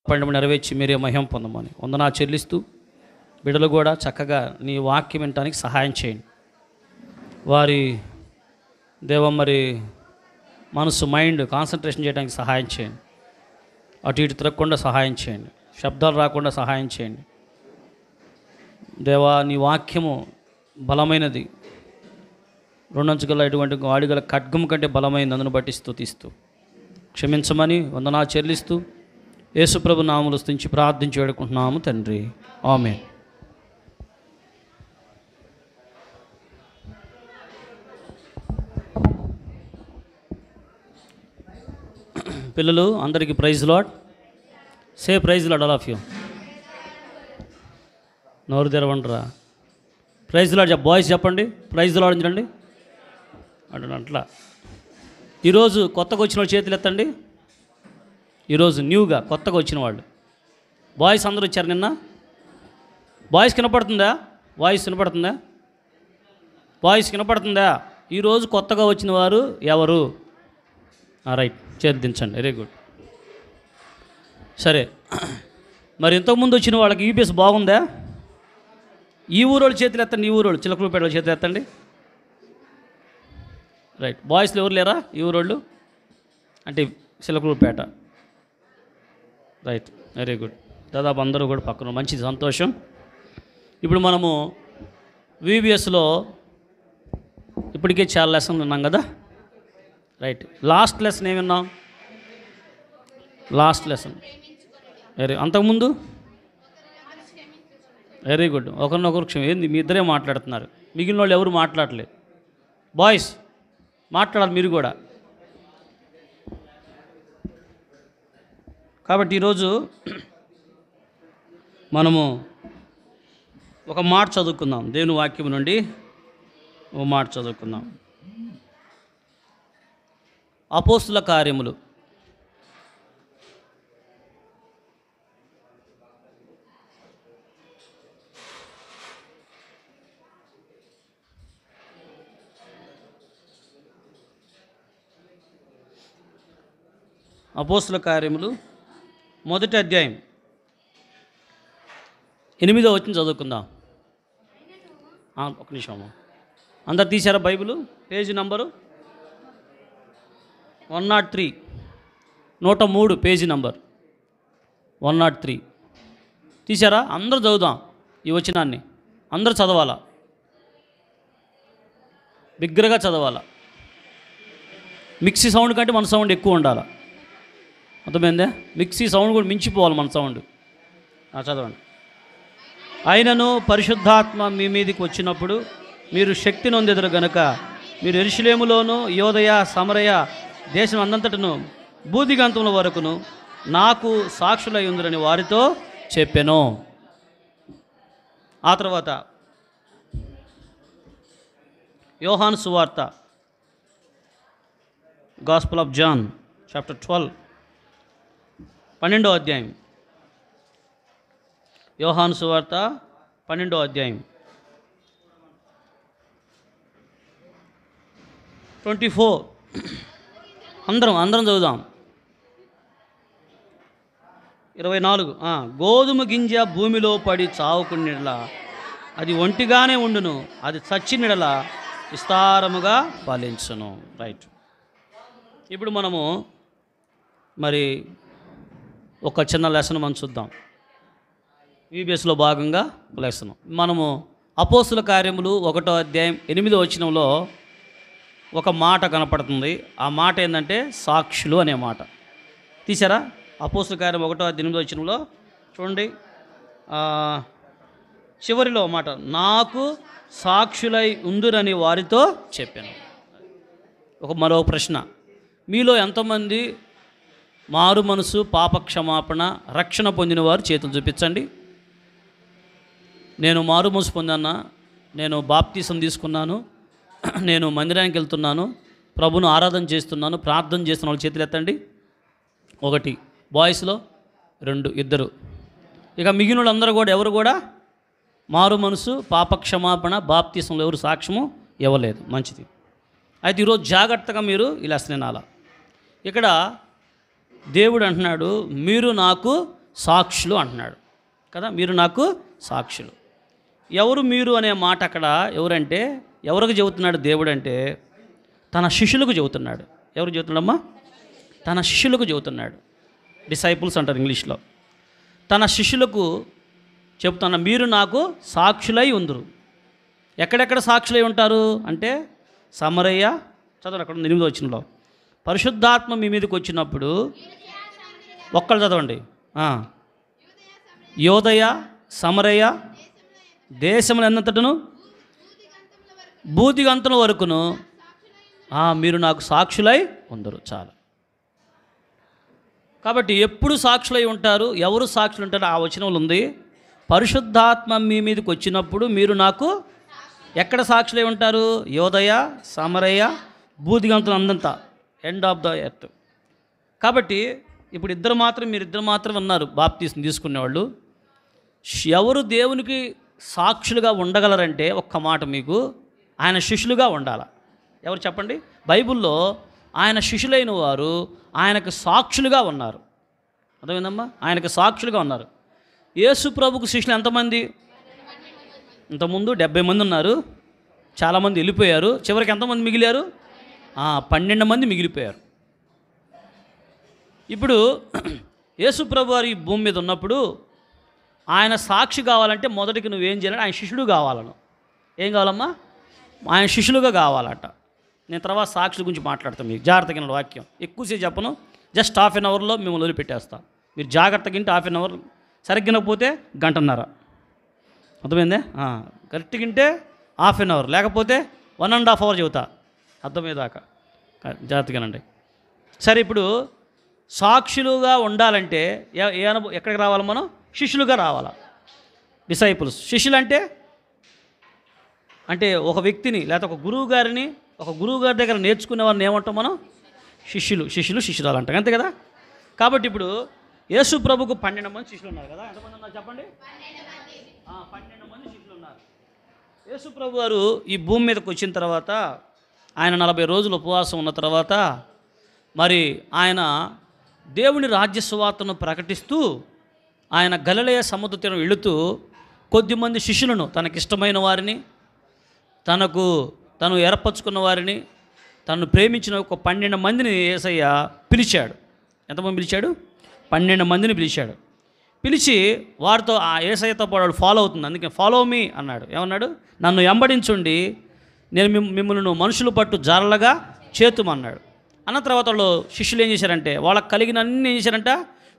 పండుగ నెరవేర్చి మీరే మహిమ పొందమని వందనా చెల్లిస్తూ బిడ్డలు కూడా చక్కగా నీ వాక్యం వినటానికి సహాయం చేయండి. వారి దేవం మరి మనసు మైండ్ కాన్సన్ట్రేషన్ చేయడానికి సహాయం చేయండి. అటు ఇటు తిరగకుండా సహాయం చేయండి. శబ్దాలు రాకుండా సహాయం చేయండి. దేవా నీ వాక్యము బలమైనది, రెండంచుగల ఇటువంటి వాడిగల ఖడ్గం కంటే బలమైనది. అందును బట్టి స్తుతిస్తూ క్షమించమని వందనా చెల్లిస్తూ యేసుప్రభు నామములో స్తుతించి ప్రార్థించి వేడుకుంటున్నాము తండ్రి, ఆమేన్. పిల్లలు అందరికీ praise Lord. Say praise Lord all of you. నోరు తెరవండిరా. ప్రైజ్ లార్డ్ బాయ్స్ చెప్పండి, ప్రైజ్ లార్డ్ అండి అట్లా. ఈరోజు కొత్తగా వచ్చిన వాళ్ళు చేతులు ఎత్తండి. ఈరోజు న్యూగా కొత్తగా వచ్చిన వాళ్ళు బాయ్స్ అందరూ వచ్చారు. నిన్న బాయ్స్ వినపడుతుందా? వాయిస్ వినపడుతుందా? వాయిస్ వినపడుతుందా? ఈరోజు కొత్తగా వచ్చిన వారు ఎవరు? రైట్, చేర్దించండి. Very good. సరే, మరి ఇంతకుముందు వచ్చిన వాళ్ళకి యూపీఎస్ బాగుందా? ఈ ఊరోళ్ళు చేతులు ఎత్తండి. ఈ ఊరోళ్ళు చిలకలూపేట చేతులు ఎత్తండి. రైట్, బాయ్స్లో ఎవరు లేరా ఈ ఊరోళ్ళు? అంటే చిలకలూపేట. Right, very good. దాదాపు అందరూ కూడా పక్కన, మంచిది, సంతోషం. ఇప్పుడు మనము వీబీఎస్లో ఇప్పటికే చాలా లెసన్లు విన్నాం కదా. రైట్, లాస్ట్ లెసన్ ఏమి విన్నాం? లాస్ట్ లెసన్ అంతకుముందు వెరీ గుడ్. ఒకరినొకరు క్షమ. ఏంది మీ ఇద్దరే మాట్లాడుతున్నారు, మిగిలిన వాళ్ళు ఎవరు మాట్లాడలేదు. బాయ్స్ మాట్లాడాలి మీరు కూడా. కాబట్టి ఈరోజు మనము ఒక మాట చదువుకుందాం. దేవుని వాక్యం నుండి ఒక మాట చదువుకుందాం. అపోస్తుల కార్యములు 1వ అధ్యాయం 8వ వచనం చదువుకుందాం. ఒక నిమిషం. అందరు తీశారా బైబిల్? పేజీ నంబరు 103, 103 పేజీ నంబర్ 103 తీశారా? అందరూ చదువుదాం ఈ వచనాన్ని. అందరూ చదవాలా, బిగ్గరగా చదవాలా. మిక్సీ సౌండ్ కంటే మన సౌండ్ ఎక్కువ ఉండాలి. అర్థమైందే? మిక్సీ సౌండ్ కూడా మించిపోవాలి మన సౌండ్. చదవండి. అయినను పరిశుద్ధాత్మ మీ మీదకి వచ్చినప్పుడు మీరు శక్తి నొందెదరు గనుక మీరు యెరూషలేములోను యోదయ సమరయ దేశం అందంతటను బూదిగంతముల వరకును నాకు సాక్షులై ఉందరని వారితో చెప్పెను. ఆ తర్వాత యోహాను సువార్త, గాస్పెల్ ఆఫ్ జాన్ చాప్టర్ 12, 12వ అధ్యాయం. యోహాను సువార్త 12వ అధ్యాయం 24. అందరం చదువుదాం. 24. గోధుమ గింజ భూమిలో పడి చావుకునిడలా అది ఒంటిగానే ఉండును, అది చచ్చినిడలా విస్తారముగా ఫలించును. రైట్, ఇప్పుడు మనము మరి ఒక చిన్న లెసన్ మనం చూద్దాం. వీబీఎస్లో భాగంగా లెసన్ మనము అపోస్తుల కార్యములు 1వ అధ్యాయం 8వ వచనంలో ఒక మాట కనపడుతుంది. ఆ మాట ఏంటంటే సాక్షులు అనే మాట. తీసారా? అపోస్తుల కార్యం 1వ అధ్యాయం 8వ వచనంలో చూడండి, చివరిలో మాట, నాకు సాక్షులై ఉందురని వారితో చెప్పాను. మరో ప్రశ్న, మీలో ఎంతమంది మారు మనసు, పాప క్షమాపణ, రక్షణ పొందిన వారు చేతులు చూపించండి. నేను మారు మనసు పొందానా, నేను బాప్తీసం తీసుకున్నాను, నేను మందిరానికి వెళ్తున్నాను, ప్రభును ఆరాధన చేస్తున్నాను, ప్రార్థన చేస్తున్న వాళ్ళు చేతులు ఎత్తండి. 1 బాయ్స్లో 2, 2. ఇక మిగిలిన వాళ్ళందరూ కూడా ఎవరు కూడా మారు మనసు, పాప క్షమాపణ, బాప్తీసంలో ఎవరు సాక్ష్యము ఇవ్వలేదు. మంచిది. అయితే ఈరోజు జాగ్రత్తగా మీరు ఇలా వినాలా. ఇక్కడ దేవుడు అంటున్నాడు మీరు నాకు సాక్షులు అంటున్నాడు కదా, మీరు నాకు సాక్షులు. ఎవరు మీరు అనే మాట అక్కడ ఎవరంటే ఎవరికి చెబుతున్నాడు దేవుడు అంటే తన శిష్యులకు చెబుతున్నాడు. ఎవరు చెబుతున్నాడమ్మా? తన శిష్యులకు చెబుతున్నాడు. డిసైపుల్స్ అంటారు ఇంగ్లీష్లో. తన శిష్యులకు చెబుతున్నా మీరు నాకు సాక్షులై ఉందురు. ఎక్కడెక్కడ సాక్షులై ఉంటారు అంటే సమరయ్య, చదవండి అక్కడ 8వ వచనంలో, పరిశుద్ధాత్మ మీ మీదకి వచ్చినప్పుడు ఒక్కళ్ళు చదవండి. యోదయ సమరయ్య దేశములు ఎన్నంతటను భూదిగంతముల వరకును మీరు నాకు సాక్షులై ఉందరు. చాలు. కాబట్టి ఎప్పుడు సాక్షులై ఉంటారు, ఎవరు సాక్షులు ఉంటారు? ఆ వచనంలో ఉంది పరిశుద్ధాత్మ మీ మీదకి వచ్చినప్పుడు మీరు నాకు ఎక్కడ సాక్షులై ఉంటారు? యోదయ సమరయ్య భూదిగంతులు అందంతా, ఎండ్ ఆఫ్ ద ఎర్త్. కాబట్టి ఇప్పుడు మీరిద్దరు మాత్రం ఉన్నారు బాప్తీసం తీసుకునేవాళ్ళు. ఎవరు దేవునికి సాక్షులుగా ఉండగలరంటే ఒక్క మాట మీకు, ఆయన శిష్యులుగా ఉండాలి. ఎవరు చెప్పండి? బైబిల్లో ఆయన శిష్యులైన వారు ఆయనకు సాక్షులుగా ఉన్నారు. అర్థమైందమ్మా? ఆయనకు సాక్షులుగా ఉన్నారు. యేసు ప్రభుకు శిష్యులు ఎంతమంది? ఇంతకుముందు 70 మంది ఉన్నారు, చాలామంది వెళ్ళిపోయారు. చివరికి ఎంతమంది మిగిలారు? 12 మంది మిగిలిపోయారు. ఇప్పుడు యేసు ప్రభు వారు ఈ భూమి మీద ఉన్నప్పుడు ఆయన సాక్షి కావాలంటే మొదటికి నువ్వేం చేయాలంటే ఆయన శిష్యుడు కావాలను. ఏం కావాలమ్మా? ఆయన శిష్యులుగా కావాలంట. నేను తర్వాత సాక్షుల గురించి మాట్లాడతాను. మీకు జాగ్రత్తగా వాక్యం ఎక్కువసేపు చెప్పను, జస్ట్ హాఫ్ అన్ అవర్లో మిమ్మల్ని వదిలిపెట్టేస్తాను. మీరు జాగ్రత్తగా ఇంటే హాఫ్ అన్ అవర్, సరిగ్గా పోతే గంటన్నర. అర్థమైందే? కరెక్ట్గా ఇంటే హాఫ్ అన్ అవర్, లేకపోతే 1.5 అవర్ చెబుతా అర్థమయ్యేదాకా. జాగ్రత్తగానండి. సరే, ఇప్పుడు సాక్షులుగా ఉండాలంటే ఎక్కడికి రావాలి మనం? శిష్యులుగా రావాలా. డిసైపుల్స్. శిష్యులు అంటే ఒక వ్యక్తిని లేకపోతే ఒక గురువు గారి దగ్గర నేర్చుకునే వారిని ఏమంటాం మనం? శిష్యురాలు అంటాం, అంతే కదా. కాబట్టి ఇప్పుడు యేసు ప్రభుకు 12 మంది శిష్యులు ఉన్నారు కదా. ఎంతమంది ఉన్నారు చెప్పండి? 12 మంది శిష్యులు ఉన్నారు. యేసు ప్రభు వారు ఈ భూమి మీదకి వచ్చిన తర్వాత ఆయన 40 రోజులు ఉపవాసం ఉన్న తర్వాత మరి ఆయన దేవుని రాజ్య సువార్తను ప్రకటిస్తూ ఆయన గలిలయ సముద్ర తీరం వెళుతూ కొద్దిమంది శిష్యులను, తనకిష్టమైన వారిని, తను ఏర్పరచుకున్న వారిని, తను ప్రేమించిన ఒక 12 మందిని యేసయ్య పిలిచాడు. ఎంతమంది పిలిచాడు? 12 మందిని పిలిచాడు. పిలిచి వారితో ఆ యేసయ్యతో పాటు ఫాలో అవుతుంది. అందుకే ఫాలో మీ అన్నాడు. ఏమన్నాడు? నన్ను వెంబడించుండి నేను మిమ్మల్ని మనుషులు పట్టు జారలుగా చేతుమన్నాడు. అన్న తర్వాత వాళ్ళు శిష్యులు ఏం చేశారంటే వాళ్ళకి కలిగిన అన్నీ ఏం చేశారంట?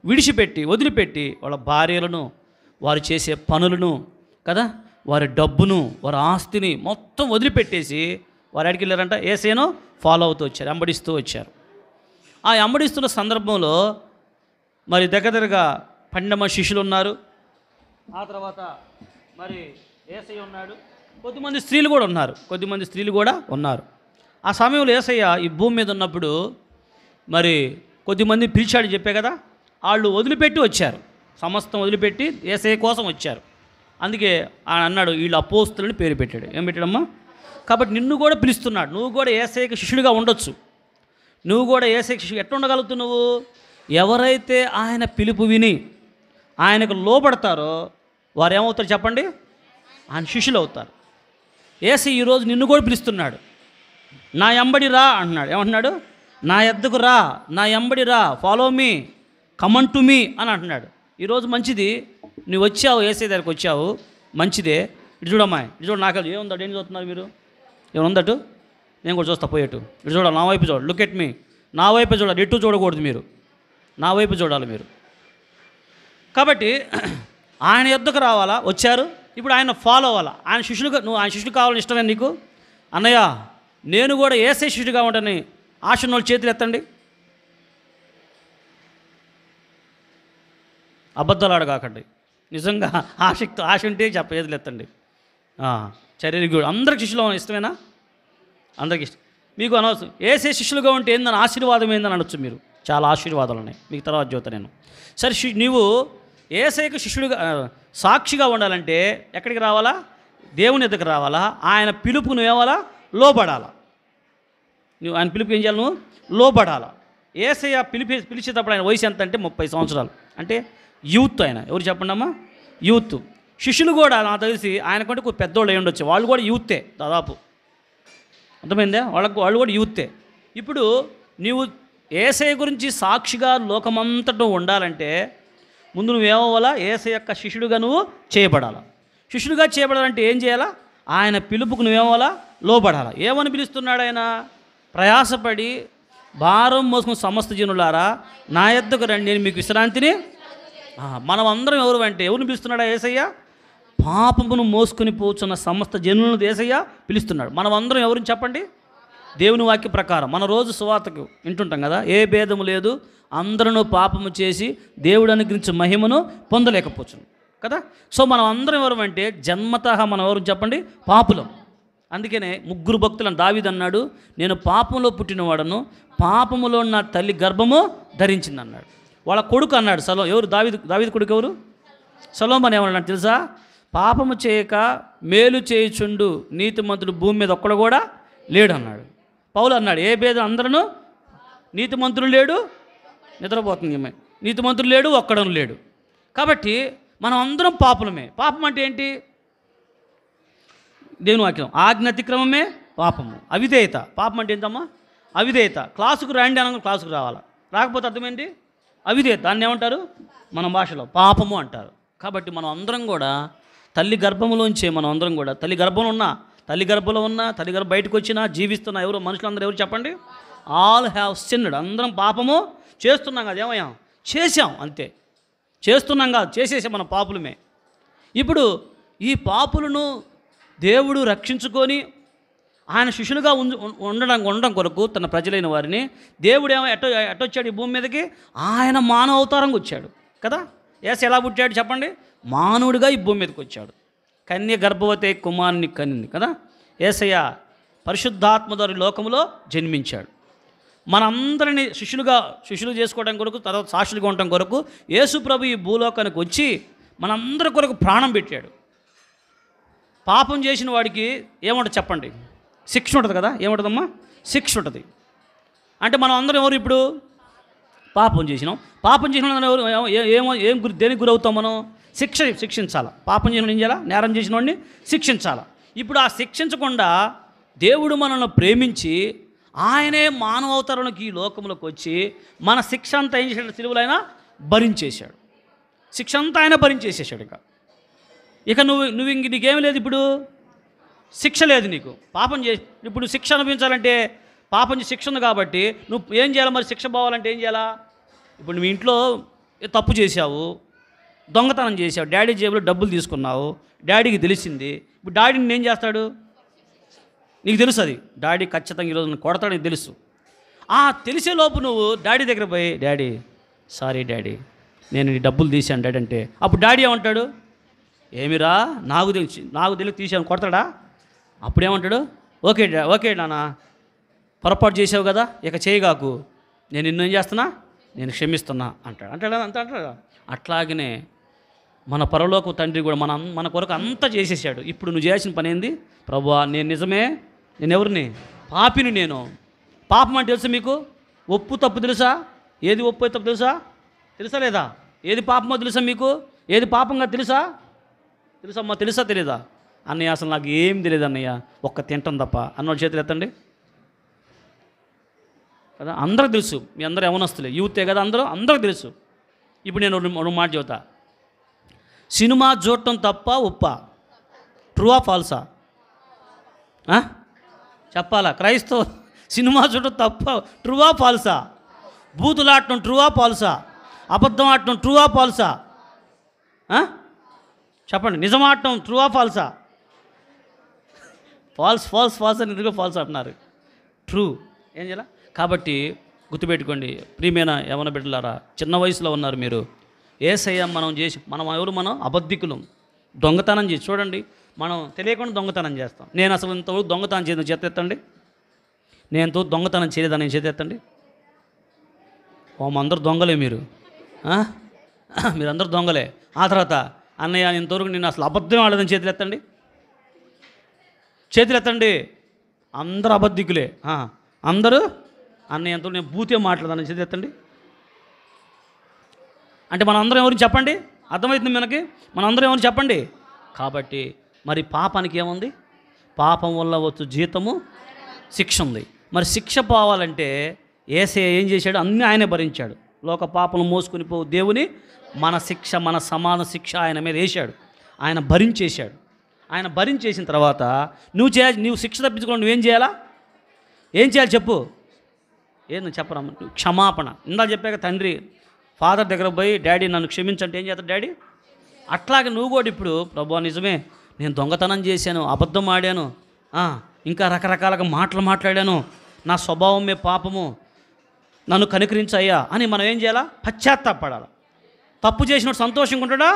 వదిలిపెట్టి వాళ్ళ భార్యలను, వారు చేసే పనులను కదా, వారి డబ్బును, వారి ఆస్తిని మొత్తం వదిలిపెట్టేసి వారు ఎక్కడికి వెళ్ళారంట? యేసయ్యను ఫాలో అవుతూ వచ్చారు, వెంబడిస్తూ వచ్చారు. ఆ వెంబడిస్తున్న సందర్భంలో మరి దగ్గరగా 12 మంది శిష్యులు ఉన్నారు. ఆ తర్వాత మరి యేసయ్య ఉన్నాడు. కొద్దిమంది స్త్రీలు కూడా ఉన్నారు. ఆ సమయంలో యేసయ్య ఈ భూమి మీద ఉన్నప్పుడు మరి కొద్దిమంది పిలిచాడు చెప్పే కదా. వాళ్ళు వదిలిపెట్టి వచ్చారు, సమస్తం వదిలిపెట్టి యేసయ్య కోసం వచ్చారు. అందుకే ఆయన అన్నాడు వీళ్ళు అపోస్తులని పేరు పెట్టాడు. ఏం పెట్టాడమ్మా? కాబట్టి నిన్ను కూడా పిలుస్తున్నాడు. నువ్వు కూడా యేసయ్యకి శిష్యుడిగా ఉండొచ్చు. నువ్వు కూడా యేసయ్యకి శిష్యుడు ఎట్లా ఉండగలుగుతావు? నువ్వు ఎవరైతే ఆయన పిలుపు విని ఆయనకు లోబడతారో వారు ఏమవుతారు చెప్పండి? ఆయన శిష్యులు అవుతారు. యేసయ్య ఈరోజు నిన్ను కూడా పిలుస్తున్నాడు. నా ఎంబడి రా అంటున్నాడు. ఏమంటున్నాడు? నా ఎద్దకు రా, నా ఎంబడి రా, follow me, come on to me అని అంటున్నాడు. ఈరోజు మంచిది, నువ్వు వచ్చావు, యేసయ్య దగ్గరికి వచ్చావు, మంచిదే. ఇటు చూడమ్మా, ఇటు చూడ. నాకు ఏముందట? ఏం చూస్తున్నారు మీరు? ఏముందటు? నేను కూడా చూస్తా పోయేటు. ఇటు చూడాలి, నా వైపు చూడాలి. లుక్ ఎట్ మీ, నా వైపు చూడాలి, ఎటు చూడకూడదు మీరు, నా వైపు చూడాలి మీరు. కాబట్టి ఆయన యొద్దకు రావాలా? వచ్చారు. ఇప్పుడు ఆయన ఫాలో అవ్వాలా. ఆయన శిష్యులుగా ఆయన శిష్యులు కావాలని ఇష్టమే నీకు? అన్నయ్య నేను కూడా యేసయ్య శిష్యుడిగా ఉంటానని ఆశ ఉన్న వాళ్ళు చేతులు ఎత్తండి. అబద్ధాలు ఆడగాకండి. నిజంగా ఆశ ఉంటే చేతులు ఎత్తండి. చర్యకి కూడా అందరికి శిష్యులు ఇష్టమేనా? అందరికి ఇష్టం. మీకు అనవసరం యేసయ్య శిష్యులుగా ఉంటే ఏందని ఆశీర్వాదం ఏందని అనొచ్చు మీరు. చాలా ఆశీర్వాదాలు ఉన్నాయి, మీకు తర్వాత చూస్తా నేను. సరే, నీవు యేసయ్యకు శిష్యుడిగా సాక్షిగా ఉండాలంటే ఎక్కడికి రావాలా? దేవుని ఎద్దకు రావాలా. ఆయన పిలుపుకు నువ్వేవాలా? లోబడాలా. నువ్వు ఆయన పిలుపు ఏం చేయాలి? నువ్వు లోబడాలా. యేసయ్య పిలిచేటప్పుడు ఆయన వయసు ఎంత అంటే 30 సంవత్సరాలు. అంటే యూత్ ఆయన. ఎవరు చెప్పండి అమ్మా? యూత్. శిష్యులు కూడా నాకు తెలిసి ఆయన కంటే కొంచెం పెద్దోళ్ళు అయి ఉండొచ్చు. వాళ్ళు కూడా యూతే దాదాపు. అర్థమైందా? వాళ్ళు కూడా యూతే. ఇప్పుడు నీవు యేసయ్య గురించి సాక్షిగా లోకమంతటా ఉండాలంటే ముందు నువ్వేమవ్వాలా? యేసయ్య యొక్క శిష్యుడిగా నువ్వు చేయబడాలా. శిష్యుడిగా చేయబడాలంటే ఏం చేయాలా? ఆయన పిలుపుకు నువ్వేమవ్వాలా? లోబడాలా. ఏమని పిలుస్తున్నాడు ఆయన? ప్రయాసపడి భారం మోసుకుని సమస్త జనులారా నా యొద్దకు రండి, నేను మీకు విశ్రాంతిని. మనం అందరం ఎవరు అంటే ఎవరిని పిలుస్తున్నాడా యేసయ్య? పాపమును మోసుకొని పోచున్న సమస్త జనులను యేసయ్య పిలుస్తున్నాడు. మనం అందరం ఎవరిని చెప్పండి? దేవుని వాక్య ప్రకారం మన రోజు సువార్తకు వింటుంటాం కదా, ఏ భేదము లేదు, అందరూ పాపము చేసి దేవుడు అనుగ్రహించిన మహిమను పొందలేకపోవచ్చు కదా. సో మనం అందరం ఎవరు అంటే జన్మతః మనం ఎవరు చెప్పండి? పాపులం. అందుకనే 3 భక్తులను దావీదు అన్నాడు, నేను పాపంలో పుట్టినవాడను, పాపములో నా తల్లి గర్భము ధరించింది అన్నాడు. వాళ్ళ కొడుకు అన్నాడు ఎవరు? దావీదు కొడుకు ఎవరు? సొలొమోను ఏమన్నాడు తెలుసా? పాపము చేయక మేలు చేయుచుండు నీతిమంతుడు భూమి మీద ఒక్కడు కూడా లేడు అన్నాడు. పౌలు అన్నాడు, ఏ భేదం, అందరూ నీతిమంతుడు లేడు, నిద్రపోతుంది నీతిమంతుడు లేడు, ఒక్కడను లేడు. కాబట్టి మనం అందరం పాపులమే. పాపం అంటే ఏంటి? దేవుని వాక్యం ఆజ్ఞ అతిక్రమమే పాపము. అవిధేయత. పాపం అంటే ఏంటమ్మా? అవిధేయత. క్లాసుకు రండి అనగా క్లాసుకు రావాలా, రాకపోతే అర్థమేంటి? అవిధేయత. దాన్ని ఏమంటారు మన భాషలో? పాపము అంటారు. కాబట్టి మనం అందరం కూడా తల్లి గర్భంలోంచే మనం అందరం కూడా తల్లి గర్భంలో ఉన్నా, తల్లి గర్భం బయటకు వచ్చినా జీవిస్తున్నా ఎవరు? మనుషులందరూ ఎవరు చెప్పండి? All have sinned. అందరం పాపము చేస్తున్నాం కదా. ఏమయ్యాం? చేసాం అంతే. చేస్తున్నాం కాదు, చేసేసాం. మన పాపులమే. ఇప్పుడు ఈ పాపులను దేవుడు రక్షించుకొని ఆయన శిష్యులుగా ఉండడం కొరకు తన ప్రజలైన వారిని దేవుడు ఎట్టొచ్చాడు ఈ భూమి మీదకి? ఆయన మానవ అవతారంగా వచ్చాడు కదా. యేసు ఎలా పుట్టాడు చెప్పండి? మానవుడిగా ఈ భూమి మీదకి వచ్చాడు. కన్య గర్భవతి కుమారుని కనింది కదా. యేసయ్య పరిశుద్ధాత్మ ద్వారా లోకములో జన్మించాడు. మనందరినీ శిష్యులు చేసుకోవడం కొరకు, తర్వాత సాక్షులుగా ఉండటం కొరకు యేసు ప్రభు ఈ భూలోకానికి వచ్చి మనందరి కొరకు ప్రాణం పెట్టాడు. పాపం చేసిన వాడికి ఏముంటుంది చెప్పండి? శిక్ష ఉంటుంది కదా. ఏముంటుందమ్మా? శిక్ష ఉంటుంది. అంటే మనం అందరం ఎవరు ఇప్పుడు? పాపం చేసినాం. పాపం చేసిన ఎవరు? దేనికి గురవుతాం మనం? శిక్షించాలి. పాపం చేసిన ఏం చేయాలా? నేరం చేసిన వాడిని శిక్షించాలి. ఇప్పుడు ఆ శిక్షించకుండా దేవుడు మనల్ని ప్రేమించి ఆయనే మానవ అవతారంలోకి ఈ లోకంలోకి వచ్చి మన శిక్ష అంతా ఏం చేశాడు? సిలువలో ఆయన భరించేశాడు. శిక్ష అంతా ఆయన భరించేసేసాడు. ఇక నువ్వు నీకేమి లేదు. ఇప్పుడు శిక్ష లేదు నీకు. పాపం చేసి ఇప్పుడు శిక్ష అనుభవించాలంటే పాపం శిక్ష ఉంది కాబట్టి నువ్వు ఏం చేయాలి? మరి శిక్ష పోవాలంటే ఏం చేయాలా? ఇప్పుడు నువ్వు ఇంట్లో తప్పు చేసావు, దొంగతనం చేసావు, డాడీ జేబులో డబ్బులు తీసుకున్నావు, డాడీకి తెలిసింది. ఇప్పుడు డాడీని ఏం చేస్తాడు? నీకు తెలుసు అది. డాడీ ఖచ్చితంగా ఈరోజు నన్ను కొడతాడు, నీకు తెలుసు. తెలిసే లోపు నువ్వు డాడీ దగ్గర పోయి, డాడీ సారీ డాడీ, నేను నీ డబ్బులు తీశాను డాడీ అంటే, అప్పుడు డాడీ ఏమంటాడు? ఏమిరా నాకు తెలిసి తీసాను, కొడతాడా? అప్పుడేమంటాడు? ఓకే నాన్న, పొరపాటు చేసావు కదా, ఇక చేయగాకు, నేను నిన్ను ఏం చేస్తున్నా, నేను క్షమిస్తున్నా అంటాడా? అంటాడా? అట్లాగనే మన పరలోక తండ్రి కూడా మన కొరకు అంతా చేసేసాడు. ఇప్పుడు నువ్వు చేయాల్సిన పని ఏంది? ప్రభువా, నేను నిజమే, నేను ఎవరిని? పాపిని నేను. పాపం అంటే తెలుసా మీకు? ఒప్పు తప్పు తెలుసా? ఏది ఒప్పు తప్పు తెలుసా లేదా? ఏది పాపమో తెలుసా మీకు? ఏది పాపంగా తెలుసమ్మా? తెలుసా తెలీదా? అన్నయ్య అసలు నాకు ఏం తెలియదు అన్నయ్య, ఒక్క తింటాం తప్ప అన్నోడు చేతులు ఎత్తండి కదా. అందరికి తెలుసు. మీ అందరూ యవనస్తులే, యూతే కదా, అందరికి తెలుసు. ఇప్పుడు నేను రెండు మాట చెబుతా. సినిమా చూడటం తప్ప ఒప్పా? ట్రూవా ఫాల్సా? చెప్పాలా? క్రైస్తవ సినిమా చూడటం తప్ప ట్రూవా ఫాల్సా? బూతులాడటం ట్రూవా ఫాల్సా? అబద్ధం ఆడటం ట్రూవా ఫాల్సా? చెప్పండి, నిజమాడటం ట్రూవా ఫాల్సా? ఫాల్స్ అని ఎందుకు ఫాల్స్ అంటున్నారు? ట్రూ. ఏం చేయాలి? కాబట్టి గుర్తుపెట్టుకోండి ప్రియమైన యవన బిడ్డలారా, చిన్న వయసులో ఉన్నారు మీరు. యేసయ్య మనం అబద్ధికులం, దొంగతనం చేసి చూడండి. మనం తెలియకుండా దొంగతనం చేస్తాం. నేను అసలు ఇంతవరకు దొంగతనం చేయదు, చేత ఎత్తండి. నేను దొంగతనం చేయలేదని నేను చేత ఎత్తండి. అందరూ దొంగలే మీరందరూ దొంగలే. ఆ తర్వాత అన్నయ్య ఇంతవరకు నేను అసలు అబద్ధం ఆడదని చేతులు ఎత్తండి. అందరూ అబద్ధికులే. అందరూ అన్నయ్య ఎంతో నేను బూతే మాట్లాడదాన్ని చదివేత్తండి. అంటే మనందరం ఎవరికి చెప్పండి, అర్థమవుతుంది మనకి, మనందరం ఎవరు చెప్పండి. కాబట్టి మరి పాపానికి ఏముంది? పాపం వల్ల వచ్చు జీతము శిక్ష ఉంది. మరి శిక్ష పోవాలంటే యేసయ్య ఏం చేశాడు? అన్నీ ఆయనే భరించాడు. లోక పాపను మోసుకుని పో దేవుని మన శిక్ష, మన సమాన శిక్ష ఆయన మీద వేశాడు. ఆయన భరించేశాడు. ఆయన భరించేసిన తర్వాత నువ్వు శిక్ష తప్పించుకోవాలి. నువ్వేం చేయాలా? ఏం చేయాలి చెప్పు? ఏంది చెప్పరా? క్షమాపణ. ఇందాక చెప్పాక తండ్రి ఫాదర్ దగ్గర పోయి డాడీ నన్ను క్షమించంటే ఏం చేస్తాడు డాడీ? అట్లాగే నువ్వు కూడా ఇప్పుడు ప్రభువా నిజమే, నేను దొంగతనం చేశాను, అబద్ధం ఆడాను, ఇంకా రకరకాలుగా మాటలు మాట్లాడాను, నా స్వభావమే పాపము, నన్ను కనికరించయ్యా అని మనం ఏం చేయాలా? పశ్చాత్తాపడాలి. తప్పు చేసినప్పుడు సంతోషంగా ఉంటాడా,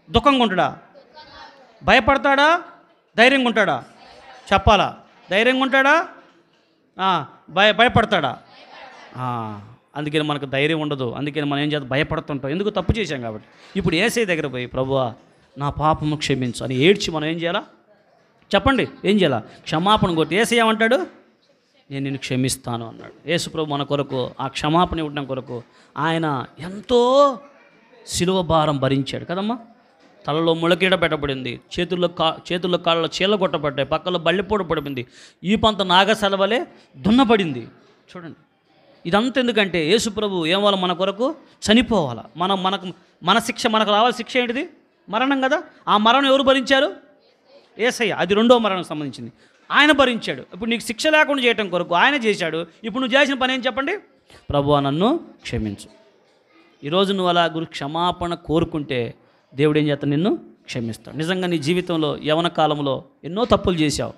దుఃఖంగా ఉంటాడా, భయపడతాడా, ధైర్యంగా ఉంటాడా? చెప్పాలా? ధైర్యంగా ఉంటాడా, భయపడతాడా? అందుకని మనకు ధైర్యం ఉండదు. అందుకని మనం ఏం చేద్దాం? భయపడుతుంటాం. ఎందుకు? తప్పు చేశాం కాబట్టి. ఇప్పుడు యేసయ్య దగ్గర పోయి ప్రభువా నా పాపము క్షమించు అని ఏడ్చి మనం ఏం చేయాలా? చెప్పండి, ఏం చేయాలా? క్షమాపణ కొట్టి యేసయ్య ఏమంటాడు? నేను నిన్ను క్షమిస్తాను అన్నాడు. యేసు ప్రభు మన కొరకు ఆ క్షమాపణ ఇవ్వడం కొరకు ఆయన ఎంతో శిలువ భారం భరించాడు కదమ్మా. తలలో ముళకీడ పెట్టబడింది, చేతుల్లో కాళ్ళలో చీల కొట్టబడ్డాయి, పక్కలో బళ్ళిపోటు పడిపోయింది, ఈ పంత నాగసలవలే దున్నపడింది. చూడండి, ఇదంతా ఎందుకంటే యేసు ప్రభు ఏం వాళ్ళ మన కొరకు చనిపోవాలా. మన శిక్ష, మనకు రావాలి శిక్ష ఏంటిది? మరణం కదా. ఆ మరణం ఎవరు భరించారు? యేసయ్య. అది రెండో మరణం సంబంధించింది. ఆయన భరించాడు. ఇప్పుడు నీకు శిక్ష లేకుండా చేయటం కొరకు ఆయన చేశాడు. ఇప్పుడు నువ్వు చేసిన పని ఏం చెప్పండి? ప్రభువా నన్ను క్షమించు. ఈరోజు నువ్వు అలా క్షమాపణ కోరుకుంటే దేవుడు ఏం చేస్తాడు? నిన్ను క్షమిస్తాడు. నిజంగా నీ జీవితంలో యవన కాలంలో ఎన్నో తప్పులు చేశావు.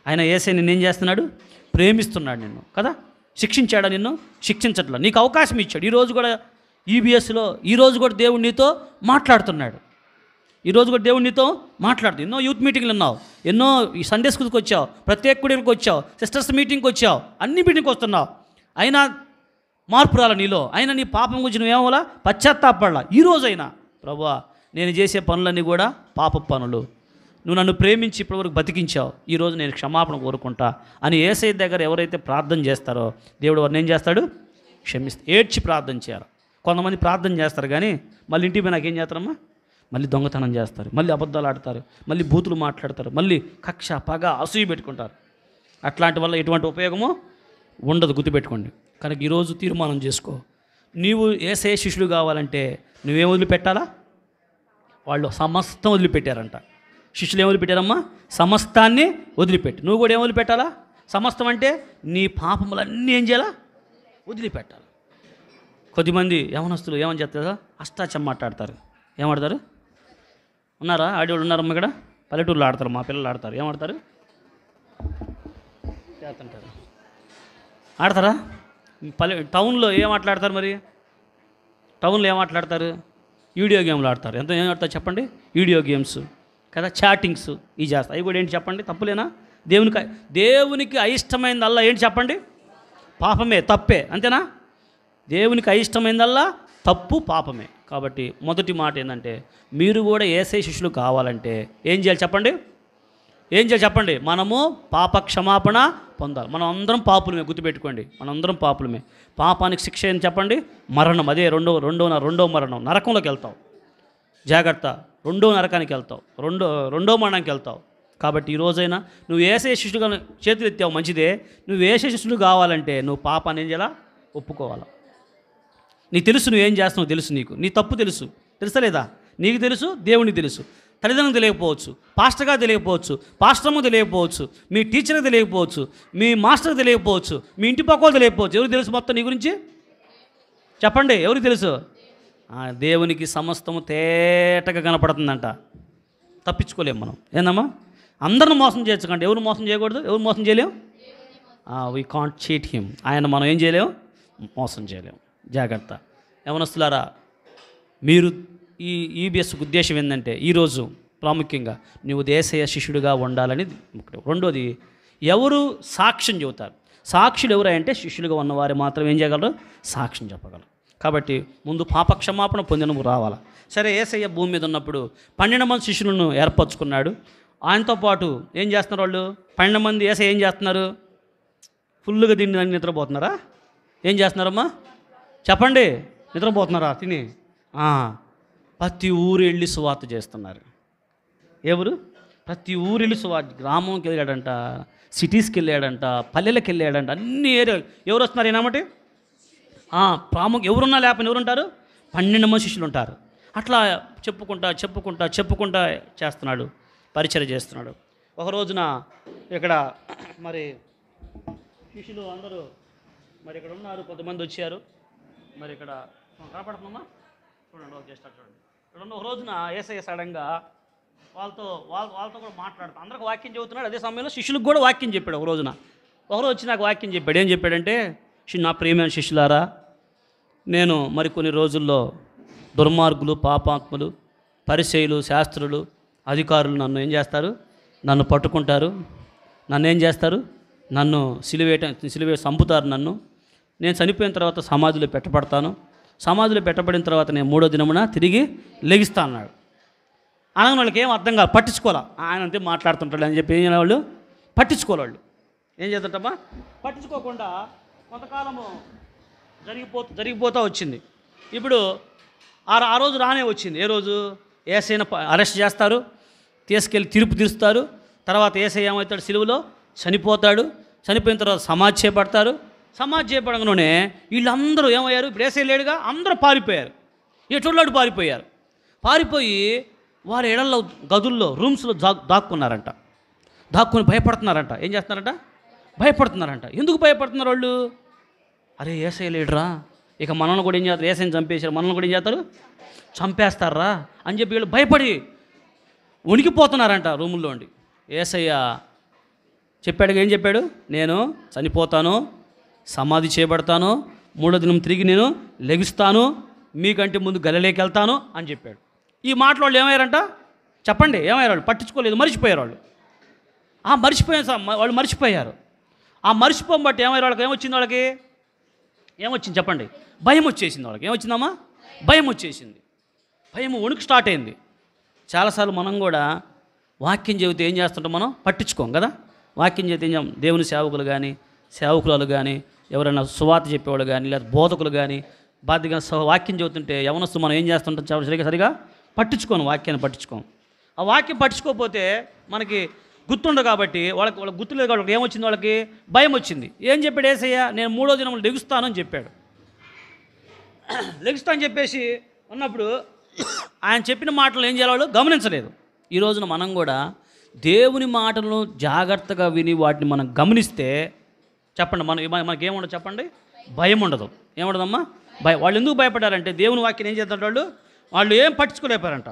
ఆయన యేసయ్య నిన్నేం చేస్తున్నాడు? ప్రేమిస్తున్నాడు నిన్ను కదా. శిక్షించాడా? నిన్ను శిక్షించట్లా. నీకు అవకాశం ఇచ్చాడు. ఈరోజు కూడా ఈబీఎస్లో ఈరోజు కూడా దేవుడు నీతో మాట్లాడుతున్నాడు. ఈరోజు కూడా దేవుడు నీతో మాట్లాడుతుంది. ఎన్నో యూత్ మీటింగ్లు ఉన్నావు, ఎన్నో ఈ సండే స్కూల్కి వచ్చావు, ప్రత్యేక కుడికి వచ్చావు, సిస్టర్స్ మీటింగ్కి వచ్చావు, అన్ని మీటింగ్కి వస్తున్నావు. అయినా మార్పు రాల నీలో. అయినా నీ పాపం గురించి నువ్వేమోలా పశ్చాత్తాపడలా. ఈరోజైనా ప్రభువా నేను చేసే పనులన్నీ కూడా పాప పనులు, నువ్వు నన్ను ప్రేమించి ఇప్పటివరకు బతికించావు, ఈరోజు నేను క్షమాపణ కోరుకుంటా అని యేసయ్య దగ్గర ఎవరైతే ప్రార్థన చేస్తారో దేవుడు వారిని ఏం చేస్తాడు? క్షమిస్తే. ఏడ్చి ప్రార్థన చేయాలి. కొంతమంది ప్రార్థన చేస్తారు కానీ మళ్ళీ ఇంటికి పోయి నాకేం చేస్తారమ్మా? మళ్ళీ దొంగతనం చేస్తారు, మళ్ళీ అబద్ధాలు ఆడతారు, మళ్ళీ బూతులు మాట్లాడతారు, మళ్ళీ కక్ష పగ అసూయ పెట్టుకుంటారు. అట్లాంటి వల్ల ఎటువంటి ఉపయోగమో ఉండదు, గుర్తుపెట్టుకోండి. కనుక ఈరోజు తీర్మానం చేసుకో. నీవు యేసయ్య శిష్యుడు కావాలంటే నువ్వేం వదిలిపెట్టాలా? వాళ్ళు సమస్తం వదిలిపెట్టారంట. శిష్యులు ఏం వదిలిపెట్టారమ్మా? సమస్తాన్ని వదిలిపెట్టి. నువ్వు కూడా ఏం వదిలిపెట్టాలా? సమస్తం అంటే నీ పాపములన్నీ ఏం చేయాలా? వదిలిపెట్టాలి. కొద్దిమంది యవనస్తులు ఏమని చెప్తారా? అష్టాచం మాట్లాడతారు. ఏమాడతారు? ఉన్నారా? ఆడేవాళ్ళు ఉన్నారమ్మ ఇక్కడ? పల్లెటూరులో ఆడతారు, మా పిల్లలు ఆడతారు. ఏమాడతారు? చేస్తుంటారు. ఆడతారా? టౌన్లో ఏం మాట్లాడతారు? మరి టౌన్లో ఏం మాట్లాడతారు? వీడియో గేమ్లు ఆడతారు. ఎంత ఏం ఆడతారు చెప్పండి? వీడియో గేమ్స్ కదా, చాటింగ్స్ ఇవి చేస్తారు. అవి కూడా ఏంటి చెప్పండి? తప్పులేనా? దేవునికి అయిష్టమైనదల్లా ఏంటి చెప్పండి? పాపమే, తప్పే. అంతేనా? దేవునికి అయిష్టమైనదల్లా తప్పు, పాపమే. కాబట్టి మొదటి మాట ఏంటంటే మీరు కూడా యేసయ్య శిష్యులు కావాలంటే ఏం చేయాలి చెప్పండి? ఏం చేయాలి చెప్పండి? మనము పాప క్షమాపణ పొందాలి. మనం అందరం పాపులమే, గుర్తుపెట్టుకోండి. మనం అందరం పాపులమే. పాపానికి శిక్ష ఏం చెప్పండి? మరణం. అదే రెండో మరణం, నరకంలోకి వెళ్తావు. జాగ్రత్త, రెండో నరకానికి వెళ్తావు, రెండో మరణానికి వెళ్తావు. కాబట్టి ఈ రోజైనా నువ్వు యేసయ్య శిష్యుడుగా చేతులు ఎత్తావు, మంచిదే. నువ్వు యేసయ్య శిష్యుడు కావాలంటే నువ్వు పాపాన్ని ఏం చేయాలా? ఒప్పుకోవాలా. నీకు తెలుసు నువ్వేం చేస్తున్నావు, తెలుసు. నీ తప్పు తెలుసా లేదా? నీకు తెలుసు, దేవునికి తెలుసు. తల్లిదండ్రులకు తెలియకపోవచ్చు, పాస్టర్గా తెలియకపోవచ్చు, పాస్టర్కు తెలియకపోవచ్చు, మీ టీచర్కి తెలియకపోవచ్చు, మీ మాస్టర్కి తెలియకపోవచ్చు, మీ ఇంటి పక్కకు తెలియకపోవచ్చు. ఎవరికి తెలుసు మొత్తం నీ గురించి? చెప్పండి, ఎవరికి తెలుసు? దేవునికి సమస్తము తేటగా కనపడుతుందంట. తప్పించుకోలేము మనం. ఏందమ్మా? అందరిని మోసం చేయొచ్చుకంటే ఎవరు మోసం చేయకూడదు? ఎవరు మోసం చేయలేము? We can't cheat him. ఆయన మనం ఏం చేయలేము? మోసం చేయలేము. జాగ్రత్త. యవనస్తులారా, మీరు ఈ ఈబీఎస్ ఉద్దేశం ఏంటంటే ఈరోజు ప్రాముఖ్యంగా నువ్వు యేసయ్య శిష్యుడిగా ఉండాలని. రెండోది, ఎవరు సాక్ష్యం చెబుతారు? సాక్షులు ఎవరంటే శిష్యులుగా ఉన్నవారు మాత్రం ఏం చేయగలరు? సాక్ష్యం చెప్పగలరు. కాబట్టి ముందు పాప క్షమాపణ పొందినము రావాలా. సరే, యేసయ్య భూమి మీద ఉన్నప్పుడు 12 మంది శిష్యులను ఏర్పరచుకున్నాడు. ఆయనతో పాటు ఏం చేస్తున్నారు వాళ్ళు? 12 మంది యేసయ్య ఏం చేస్తున్నారు? ఫుల్గా తిని నిద్రపోతున్నారా? ఏం చేస్తున్నారమ్మా చెప్పండి? నిద్రపోతున్నారా తిని? ప్రతి ఊరు వెళ్ళి సువార్త చేస్తున్నారు. ఎవరు? ప్రతి ఊరు వెళ్ళి సువార్త. గ్రామంకి వెళ్ళాడంట, సిటీస్కి వెళ్ళాడంట, పల్లెలకు వెళ్ళాడంట, అన్ని ఏరియాలు. ఎవరు వస్తున్నారు ఏనామటి? ఎవరున్నా లేకపోయినా ఎవరుంటారు? 12 మంది శిష్యులు ఉంటారు. అట్లా చెప్పుకుంటా చేస్తున్నాడు, పరిచయం చేస్తున్నాడు. ఒక రోజున ఇక్కడ మరి శిష్యులు అందరూ మరి ఇక్కడ ఉన్నారు, కొంతమంది వచ్చారు. మరి ఇక్కడ కాపాడుతున్నామా చూడండి, ఓకే స్టార్ట్ చూడండి. ఇక్కడ ఉన్న ఒక రోజున యేసయ్య సడన్గా వాళ్ళతో కూడా మాట్లాడుతూ అందరికి వాక్యం చెబుతున్నాడు. అదే సమయంలో శిష్యులకు కూడా వాక్యం చెప్పాడు. ఒక రోజున ఒకరోజు వచ్చి నాకు వాక్యం చెప్పాడు. ఏం చెప్పాడంటే, నా ప్రియమైన శిష్యులారా, నేను మరికొన్ని రోజుల్లో దుర్మార్గులు, పాపాత్ములు, పరిసయ్యులు, శాస్త్రులు, అధికారులు నన్ను ఏం చేస్తారు? నన్ను పట్టుకుంటారు. నన్ను ఏం చేస్తారు? నన్ను సిలువ చంపుతారు. నేను చనిపోయిన తర్వాత సమాధిలో పెట్టబడతాను. సమాధిలో పెట్టబడిన తర్వాత నేను 3వ దినమున తిరిగి లెగిస్తా అన్నాడు. అనగా వాళ్ళకి ఏం అర్థం కాదు, పట్టించుకోవాలి. ఆయన అంతే మాట్లాడుతుంటాడు అని చెప్పి ఏం వాళ్ళు పట్టించుకోవాలి. వాళ్ళు ఏం చేస్తుంటమ్మా? పట్టించుకోకుండా కొంతకాలము జరిగిపోతూ వచ్చింది. ఇప్పుడు ఆ రోజు రానే వచ్చింది. ఏ రోజు? యేసయ్యను అరెస్ట్ చేస్తారు, తీసుకెళ్ళి తీర్పు తీరుస్తారు. తర్వాత యేసయ్య ఏమవుతాడు? సిలువలో చనిపోతాడు. చనిపోయిన తర్వాత సమాధి చేపడతారు. సమాధి చేపడంగానే వీళ్ళందరూ ఏమయ్యారు? ఇప్పుడు యేసయ్య లేడుగా, అందరూ పారిపోయారు. ఎటుళ్ళాడు పారిపోయారు. పారిపోయి వారి ఇళ్లలో, గదుల్లో, రూమ్స్లో దాక్కున్నారంట. దాక్కుని భయపడుతున్నారంట. ఏం చేస్తున్నారంట? భయపడుతున్నారంట. ఎందుకు భయపడుతున్నారు వాళ్ళు? అరే యేసయ్య లేడురా, ఇక మనల్ని కూడా ఏం చేస్తారు? యేసయ్యని చంపేశారు, మనల్ని కూడా ఏం చేస్తారు? చంపేస్తారా అని చెప్పి వీళ్ళు భయపడి వణికిపోతున్నారంట రూముల్లో ఉండి. యేసయ్య చెప్పాడు. ఏం చెప్పాడు? నేను చనిపోతాను, సమాధి చేయబడతాను, 3వ దినం తిరిగి నేను లెగుస్తాను, మీకంటే ముందు గలిలేకి వెళ్తాను అని చెప్పాడు. ఈ మాటలు వాళ్ళు ఏమయ్యారంట? చెప్పండి, ఏమయ్యారు? వాళ్ళు పట్టించుకోలేదు, మర్చిపోయారు. వాళ్ళు మర్చిపోయారు. ఆ మర్చిపోం బట్టి ఏమయ్యారు? వాళ్ళకి ఏమొచ్చింది? వాళ్ళకి ఏమొచ్చింది చెప్పండి? భయం వచ్చేసింది. వాళ్ళకి ఏమొచ్చిందమ్మా? భయం వచ్చేసింది. భయం, వణుకు స్టార్ట్ అయింది. చాలాసార్లు మనం కూడా వాక్యం చెబితే ఏం చేస్తుంటాం? మనం పట్టించుకోం కదా. వాక్యం చెబితే ఏం చేయం? దేవుని సేవకులు కానీ, సేవకురాలు కానీ, ఎవరైనా సువార్త చెప్పేవాళ్ళు కానీ, లేదా బోధకులు కానీ బాధ్యతగా వాక్యం చెబుతుంటే యవనస్తు మనం ఏం చేస్తుంటాం? సరిగా పట్టించుకోను, వాక్యాన్ని పట్టించుకోం. ఆ వాక్యం పట్టించుకోకపోతే మనకి గుర్తుండదు. కాబట్టి వాళ్ళకి గుర్తులేదు. కాబట్టి ఏమొచ్చింది? వాళ్ళకి భయం వచ్చింది. ఏం చెప్పాడు యేసయ్య? నేను 3వ దినం లెగుస్తాను అని చెప్పాడు. లెగుస్తా అని చెప్పేసి ఉన్నప్పుడు ఆయన చెప్పిన మాటలు ఏం చేయాలి? వాళ్ళు గమనించలేదు. ఈ రోజున మనం కూడా దేవుని మాటలను జాగ్రత్తగా విని వాటిని మనం గమనిస్తే చెప్పండి, మనకేముండదు చెప్పండి? భయం ఉండదు. ఏముండదమ్మా? వాళ్ళు ఎందుకు భయపడ్డారంటే దేవుని వాక్యం ఏం చేస్తారు? వాళ్ళు ఏం పట్టించుకోలేపారంట.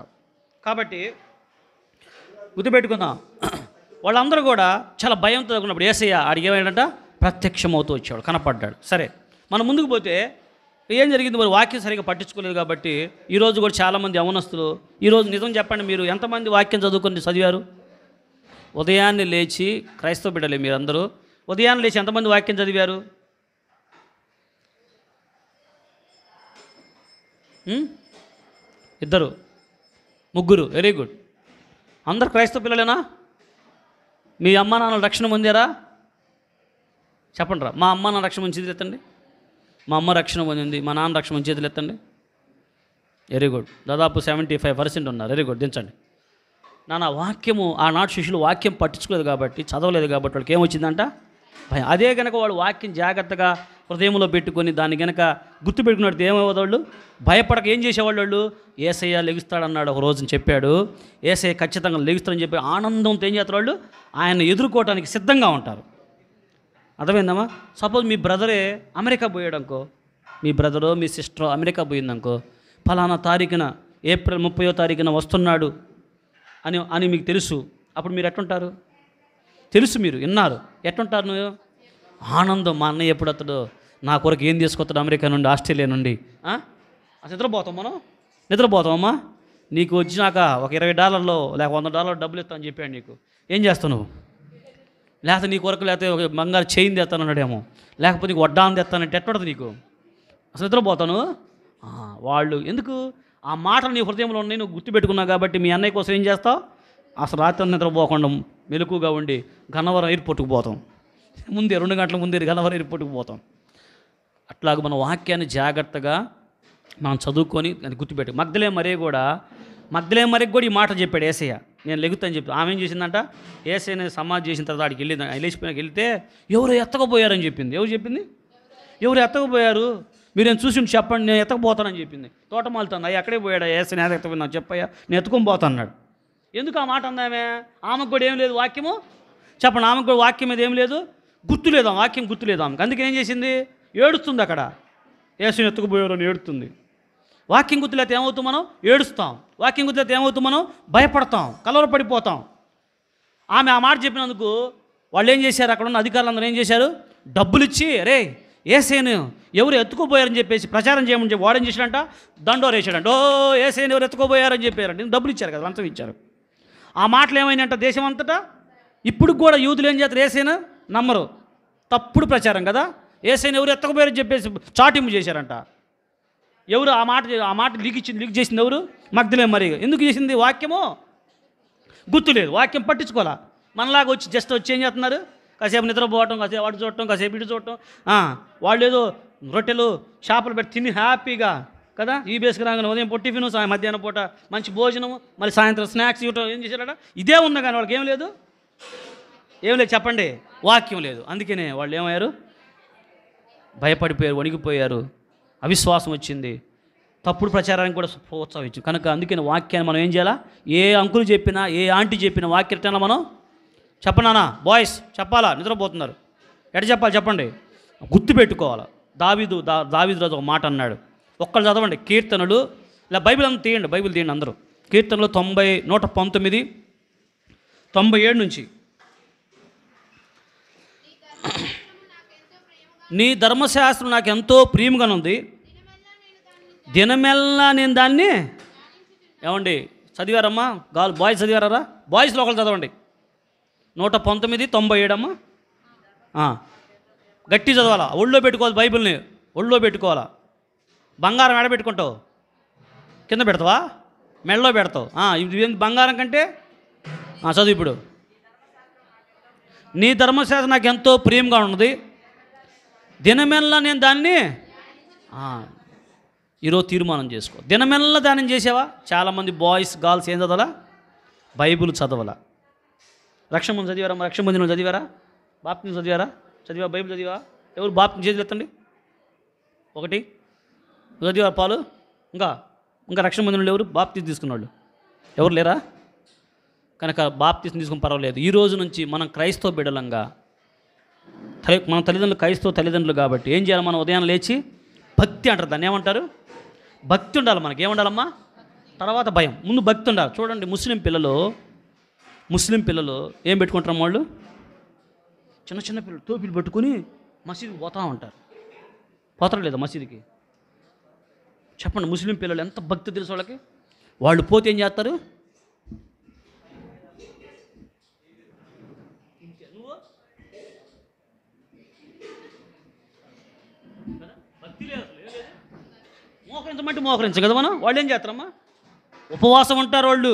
కాబట్టి గుర్తుపెట్టుకుందాం, వాళ్ళందరూ కూడా చాలా భయంతో ఉన్నప్పుడు యేసయ్య ఆడికి ఏమైందంట? ప్రత్యక్షమవుతూ వచ్చాడు, కనపడ్డాడు. సరే, మనం ముందుకు పోతే ఏం జరిగింది? మరి వాక్యం సరిగ్గా పట్టించుకోలేదు. కాబట్టి ఈరోజు కూడా చాలామంది యవనస్తులు, ఈరోజు నిజం చెప్పండి, మీరు ఎంతమంది వాక్యం చదివారు? ఉదయాన్నే లేచి, క్రైస్తవ బిడ్డలే మీరందరూ, ఉదయాన్నే లేచి ఎంతమంది వాక్యం చదివారు? ఇద్దరు, ముగ్గురు, వెరీ గుడ్. అందరు క్రైస్తవ పిల్లలేనా? మీ అమ్మ నాన్నలు రక్షణ పొందారా? చెప్పండి రా. మా అమ్మ నాన్న రక్షణ పొంది చేతులు ఎత్తండి. మా అమ్మ రక్షణ పొందింది, మా నాన్న రక్షణ పొంది చేతులు ఎత్తండి. Very good. దాదాపు 75% ఉన్నారు. వెరీ గుడ్, దించండి. నాన్న వాక్యము, ఆనాడు శిష్యులు వాక్యం పట్టించుకోలేదు కాబట్టి, చదవలేదు కాబట్టి వాళ్ళకి ఏమొచ్చిందంట? భయం. అదే కనుక వాళ్ళు వాక్యం జాగ్రత్తగా హృదయంలో పెట్టుకొని దాన్ని కనుక గుర్తుపెట్టుకున్నట్టు ఏమయ్యేవాళ్ళు? వాళ్ళు భయపడక ఏం చేసేవాళ్ళు? వాళ్ళు యేసయ్య లెగుస్తాడన్నాడు ఒక రోజుని చెప్పాడు. యేసయ్య ఖచ్చితంగా లెగుస్తాడని చెప్పి ఆనందంతో ఏం చేస్తారు? వాళ్ళు ఆయన ఎదుర్కోవడానికి సిద్ధంగా ఉంటారు. అర్థమైందమ్మా? సపోజ్ మీ బ్రదరే అమెరికా పోయాడనుకో, మీ బ్రదరో మీ సిస్టరో అమెరికా పోయిందనుకో, ఫలానా తారీఖున ఏప్రిల్ 30వ తారీఖున వస్తున్నాడు అని మీకు తెలుసు. అప్పుడు మీరు ఎట్లుంటారు? తెలుసు, మీరు విన్నారు. ఎట్లుంటారు నువ్వు? ఆనందం. మా అన్నయ్య ఎప్పుడు వస్తాడో, నా కొరకు ఏం తీసుకొస్తాడు అమెరికా నుండి, ఆస్ట్రేలియా నుండి. నిద్రపోతాం మనం? నిద్రపోతామమ్మా? నీకు వచ్చినాక ఒక $20 లేక $100 డబ్బులు ఇస్తాను చెప్పాడు నీకు, ఏం చేస్తావు నువ్వు? లేకపోతే నీ కొరకు, లేకపోతే ఒక బంగారు చైన్ తెస్తానన్నాడేమో, లేకపోతే నీకు వడ్డాన్ని తెస్తానంటే ఎట్లుంటుంది నీకు? అసలు నిద్రపోతాను. వాళ్ళు ఎందుకు? ఆ మాటలు నీ హృదయంలో ఉన్నాయి, నువ్వు గుర్తుపెట్టుకున్నావు కాబట్టి మీ అన్నయ్య కోసం ఏం చేస్తావు? అసలు రాత్రి నిద్రపోకుండా మెలకుగా ఉండి గన్నవరం ఎయిర్పోర్ట్కి పోతాం. ముందే 2 గంటల ముందే గలవరి రిపోర్ట్కి పోతాం. అట్లాగ మన వాక్యాన్ని జాగ్రత్తగా మనం చదువుకొని అది గుర్తుపెట్టి మగ్దలే మరియ కూడా ఈ మాట చెప్పాడు యేసయ్య, నేను లెగుతాను చెప్పి. ఆమె ఏం చేసిందంట, యేసయ్యని సమాధి చేసిన తర్వాత ఆడికి వెళ్ళింది. లేచిపోయినాక వెళ్తే ఎవరు ఎత్తకపోయారని చెప్పింది. ఎవరు చెప్పింది? ఎవరు ఎత్తకపోయారు మీరేం చూసి చెప్పండి, నేను ఎత్తకపోతానని చెప్పింది. తోటమాలుతాను, అయ్యి ఎక్కడే పోయాడు యేసయ్యని ఎత్తకపోయినా చెప్పయ్యా, నేను ఎత్తుకొని పోతా అన్నాడు. ఎందుకు ఆ మాట అందామే? ఆమెకు కూడా ఏం లేదు వాక్యము, చెప్పండి, ఆమెకు కూడా వాక్యం మీద ఏం లేదు, గుర్తులేదు, వాక్యం గుర్తులేదు ఆమెకు. అందుకే ఏం చేసింది, ఏడుస్తుంది. అక్కడ యేసుని ఎత్తుకుపోయారని ఏడుతుంది. వాక్యం గుర్తులేతే ఏమవుతాం మనం? ఏడుస్తాం. వాక్యం గుర్తులేతే ఏమవుతాం మనం? భయపడతాం, కలవరపడిపోతాం. ఆమె ఆ మాట చెప్పినందుకు వాళ్ళు ఏం చేశారు, అక్కడ ఉన్న అధికారులందరూ ఏం చేశారు, డబ్బులు ఇచ్చి రే యేసయ్యను ఎవరు ఎత్తుకోపోయారని చెప్పేసి ప్రచారం చేయమని చెప్పి వాడేం చేశాడంట, దండోరు వేసాడంట. యేసయ్యను ఎవరు ఎత్తుకోపోయారని చెప్పారంట. డబ్బులు ఇచ్చారు కదా, లంచం ఇచ్చారు. ఆ మాటలు ఏమైందంట దేశం అంతటా. ఇప్పుడు కూడా యూదులు ఏం చేస్తారు, యేసయ్యను నమ్మరు, తప్పుడు ప్రచారం కదా. యేసయ్యను ఎవరు ఎత్తకపోయారని చెప్పేసి చాటింపు చేశారంట. ఎవరు ఆ మాట లీక్ చేసింది ఎవరు? మగ్దలే మరియ. ఎందుకు చేసింది? వాక్యము గుర్తులేదు, వాక్యం పట్టించుకోవాలా. మనలాగా వచ్చి ఏం చేస్తున్నారు, కాసేపు నిద్రపోవటం, కాసేపు అటు చూడటం, కాసేపు ఇటు చూడటం. వాళ్ళు ఏదో రొట్టెలు చేపలు పెట్టి తిని హ్యాపీగా కదా, ఈ బేస్కి రాగానే ఉదయం టిఫిను, మధ్యాహ్నం పూట మంచి భోజనము, మళ్ళీ సాయంత్రం స్నాక్స్ ఇవ్వటం, ఏం చేశారట, ఇదే ఉంది. కానీ వాళ్ళకి ఏం లేదు చెప్పండి, వాక్యం లేదు. అందుకనే వాళ్ళు ఏమయ్యారు, భయపడిపోయారు, వణికిపోయారు, అవిశ్వాసం వచ్చింది, తప్పుడు ప్రచారానికి కూడా ప్రోత్సహించింది. కనుక అందుకని వాక్యాన్ని మనం ఏం చేయాలా, ఏ అంకులు చెప్పినా, ఏ ఆంటీ చెప్పినా వాక్యం మనం చెప్పనానా, బాయ్స్ చెప్పాలా, నిద్రపోతున్నారు, ఎట చెప్పాలి చెప్పండి, గుర్తుపెట్టుకోవాలా. దావీదు రాజు ఒక మాట అన్నాడు, ఒక్కళ్ళు చదవండి, కీర్తనలు, ఇలా బైబిల్ అంతా తీయండి, బైబిల్ తీయండి అందరూ. కీర్తనలు 119, 97 నుంచి. నీ ధర్మశాస్త్రం నాకు ఎంతో ప్రియముగా ఉంది, దినమెల్లా నేను దాన్ని ఏమండి చదివారమ్మా, బాయ్స్ చదివారా? బాయ్స్లో ఒకళ్ళు చదవండి, 119, 97 అమ్మా. గట్టి చదవాలా, ఒళ్ళో పెట్టుకోవాలి, బైబిల్ని ఒళ్ళో పెట్టుకోవాలా. బంగారం ఎడ పెట్టుకుంటావు, కింద పెడతావా, మెడలో పెడతావు. ఇది బంగారం కంటే చదువు ఇప్పుడు. నీ ధర్మశాస్త్రం నాకు ఎంతో ప్రియంగా ఉన్నది, దినమెల్లా నేను దాన్ని ఈరోజు తీర్మానం చేసుకో. దినమెల్లా దాన్ని చేసావా? చాలామంది బాయ్స్ గర్ల్స్ ఏం చదవాలా, బైబిల్ చదవాలా. రక్షణ చదివారా? రక్షణ మందిని చదివారా? బాప్తిని చదివారా? బైబిల్ చదివా? ఎవరు బాప్తిని చేతులు ఎత్తండి, ఒకటి చదివారు పాలు. ఇంకా రక్షణ మందిని ఎవరు బాప్తిని తీసుకున్నాళ్ళు ఎవరు లేరా? కనుక బాప్తిని తీసుకుని పర్వాలేదు. ఈ రోజు నుంచి మనం క్రైస్తవ బిడ్డలంగా, మన తల్లిదండ్రులు క్రైస్తవ తల్లిదండ్రులు కాబట్టి ఏం చేయాలి, మనం ఉదయం లేచి భక్తి అంటారు, దాన్ని ఏమంటారు, భక్తి ఉండాలి. మనకి ఏముండాలమ్మా, తర్వాత భయం, ముందు భక్తి ఉండాలి. చూడండి ముస్లిం పిల్లలు ఏం పెట్టుకుంటారు, వాళ్ళు చిన్న పిల్లలు టోపీలు పెట్టుకుని మసీదుకి పోతూ ఉంటారు. పోతారు లేదా మసీదుకి? చెప్పండి, ముస్లిం పిల్లలు ఎంత భక్తి తెలుసు వాళ్ళకి. వాళ్ళు పోతే ఏం చేస్తారు, మోకరించమంటే మోకరించు కదా మనం. వాళ్ళు ఏం చేస్తారమ్మా, ఉపవాసం ఉంటారు, వాళ్ళు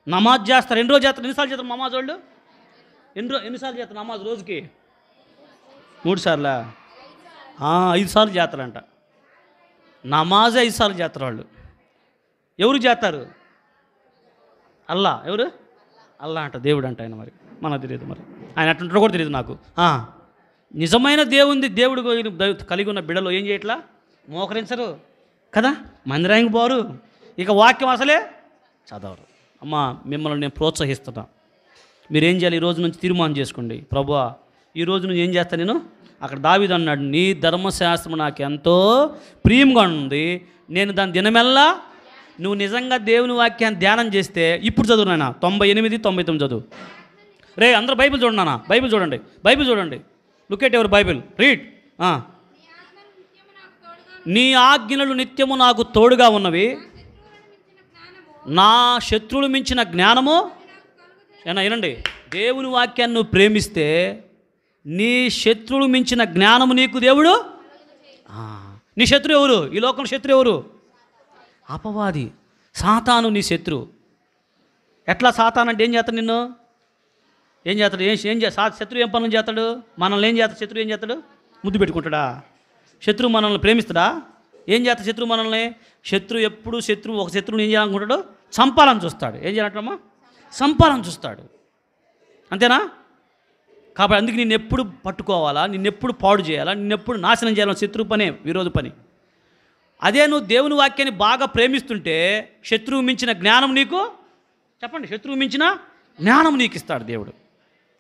నమాజ్ చేస్తారు. ఎన్ని రోజు చేస్తారు, ఎన్నిసార్లు చేస్తారు నమాజ్ వాళ్ళు? ఎన్నిసార్లు చేస్తారు నమాజ్ రోజుకి? 3 సార్లా? 5 సార్లు చేస్తారంట నమాజ్. 5 సార్లు చేస్తారు వాళ్ళు. ఎవరు చేస్తారు? అల్లా. ఎవరు? అల్లా అంట, దేవుడు అంట ఆయన. మరి మనకు తెలియదు, మరి ఆయన అట్లుంటాడో కూడా తెలియదు నాకు. నిజమైన దేవుడు కలిగి ఉన్న బిడ్డలు ఏం చేయట్లా, మోకరించరు కదా, మందిరానికి పోరు, ఇక వాక్యం అసలే చదవరు. అమ్మా, మిమ్మల్ని నేను ప్రోత్సహిస్తున్నా. మీరేం చేయాలి, ఈ రోజు నుంచి తీర్మానం చేసుకోండి, ప్రభువా ఈ రోజు నుంచి ఏం చేస్తాను నేను. అక్కడ దావీదు అన్నాడు, నీ ధర్మశాస్త్రం నాకు ఎంతో ప్రియంగా ఉంది, నేను దాని దినమెల్లా. నువ్వు నిజంగా దేవుని వాక్యాన్ని ధ్యానం చేస్తే, ఇప్పుడు చదువు నాయన 98, 99 చదువు. రే అందరూ బైబిల్ చూడండి నాన్న, బైబిల్ చూడండి. Look at your Bible, read. నీ ఆజ్ఞలు నిత్యము నాకు తోడుగా ఉన్నవి, నా శత్రువులు మించిన జ్ఞానము. వినండి, దేవుని వాక్యాన్ని నువ్వు ప్రేమిస్తే నీ శత్రువులు మించిన జ్ఞానము నీకు దేవుడు. నీ శత్రువు ఎవరు? ఈ లోకంలో శత్రువు ఎవరు? అపవాది, సాతాను నీ శత్రువు. ఎట్లా సాతాను అంటే ఏం చేస్తాను, నిన్ను ఏం చేస్తాడు? శత్రువు ఏం పనులు చేస్తాడు? మనల్ని ఏం చేస్తాడు? శత్రువు ఏం చేస్తాడు? ముద్దు పెట్టుకుంటాడా? శత్రువు మనల్ని ప్రేమిస్తాడా? ఏం చేస్తాడు శత్రువు మనల్ని? ఎప్పుడు ఒక శత్రువుని ఏం చేయాలనుకుంటాడు? చంపాలని చూస్తాడు. ఏం చేయాలంటామా? చంపాలని చూస్తాడు. అంతేనా? కాబట్టి అందుకే నిన్నెప్పుడు పట్టుకోవాలా, నిన్నెప్పుడు పాడు చేయాలా, నిన్నెప్పుడు నాశనం చేయాలని శత్రువు పనే, విరోధ పని. అదే నువ్వు దేవుని వాక్యాన్ని బాగా ప్రేమిస్తుంటే శత్రువు మించిన జ్ఞానం నీకు, చెప్పండి, శత్రువు మించిన జ్ఞానం నీకు ఇస్తాడు దేవుడు.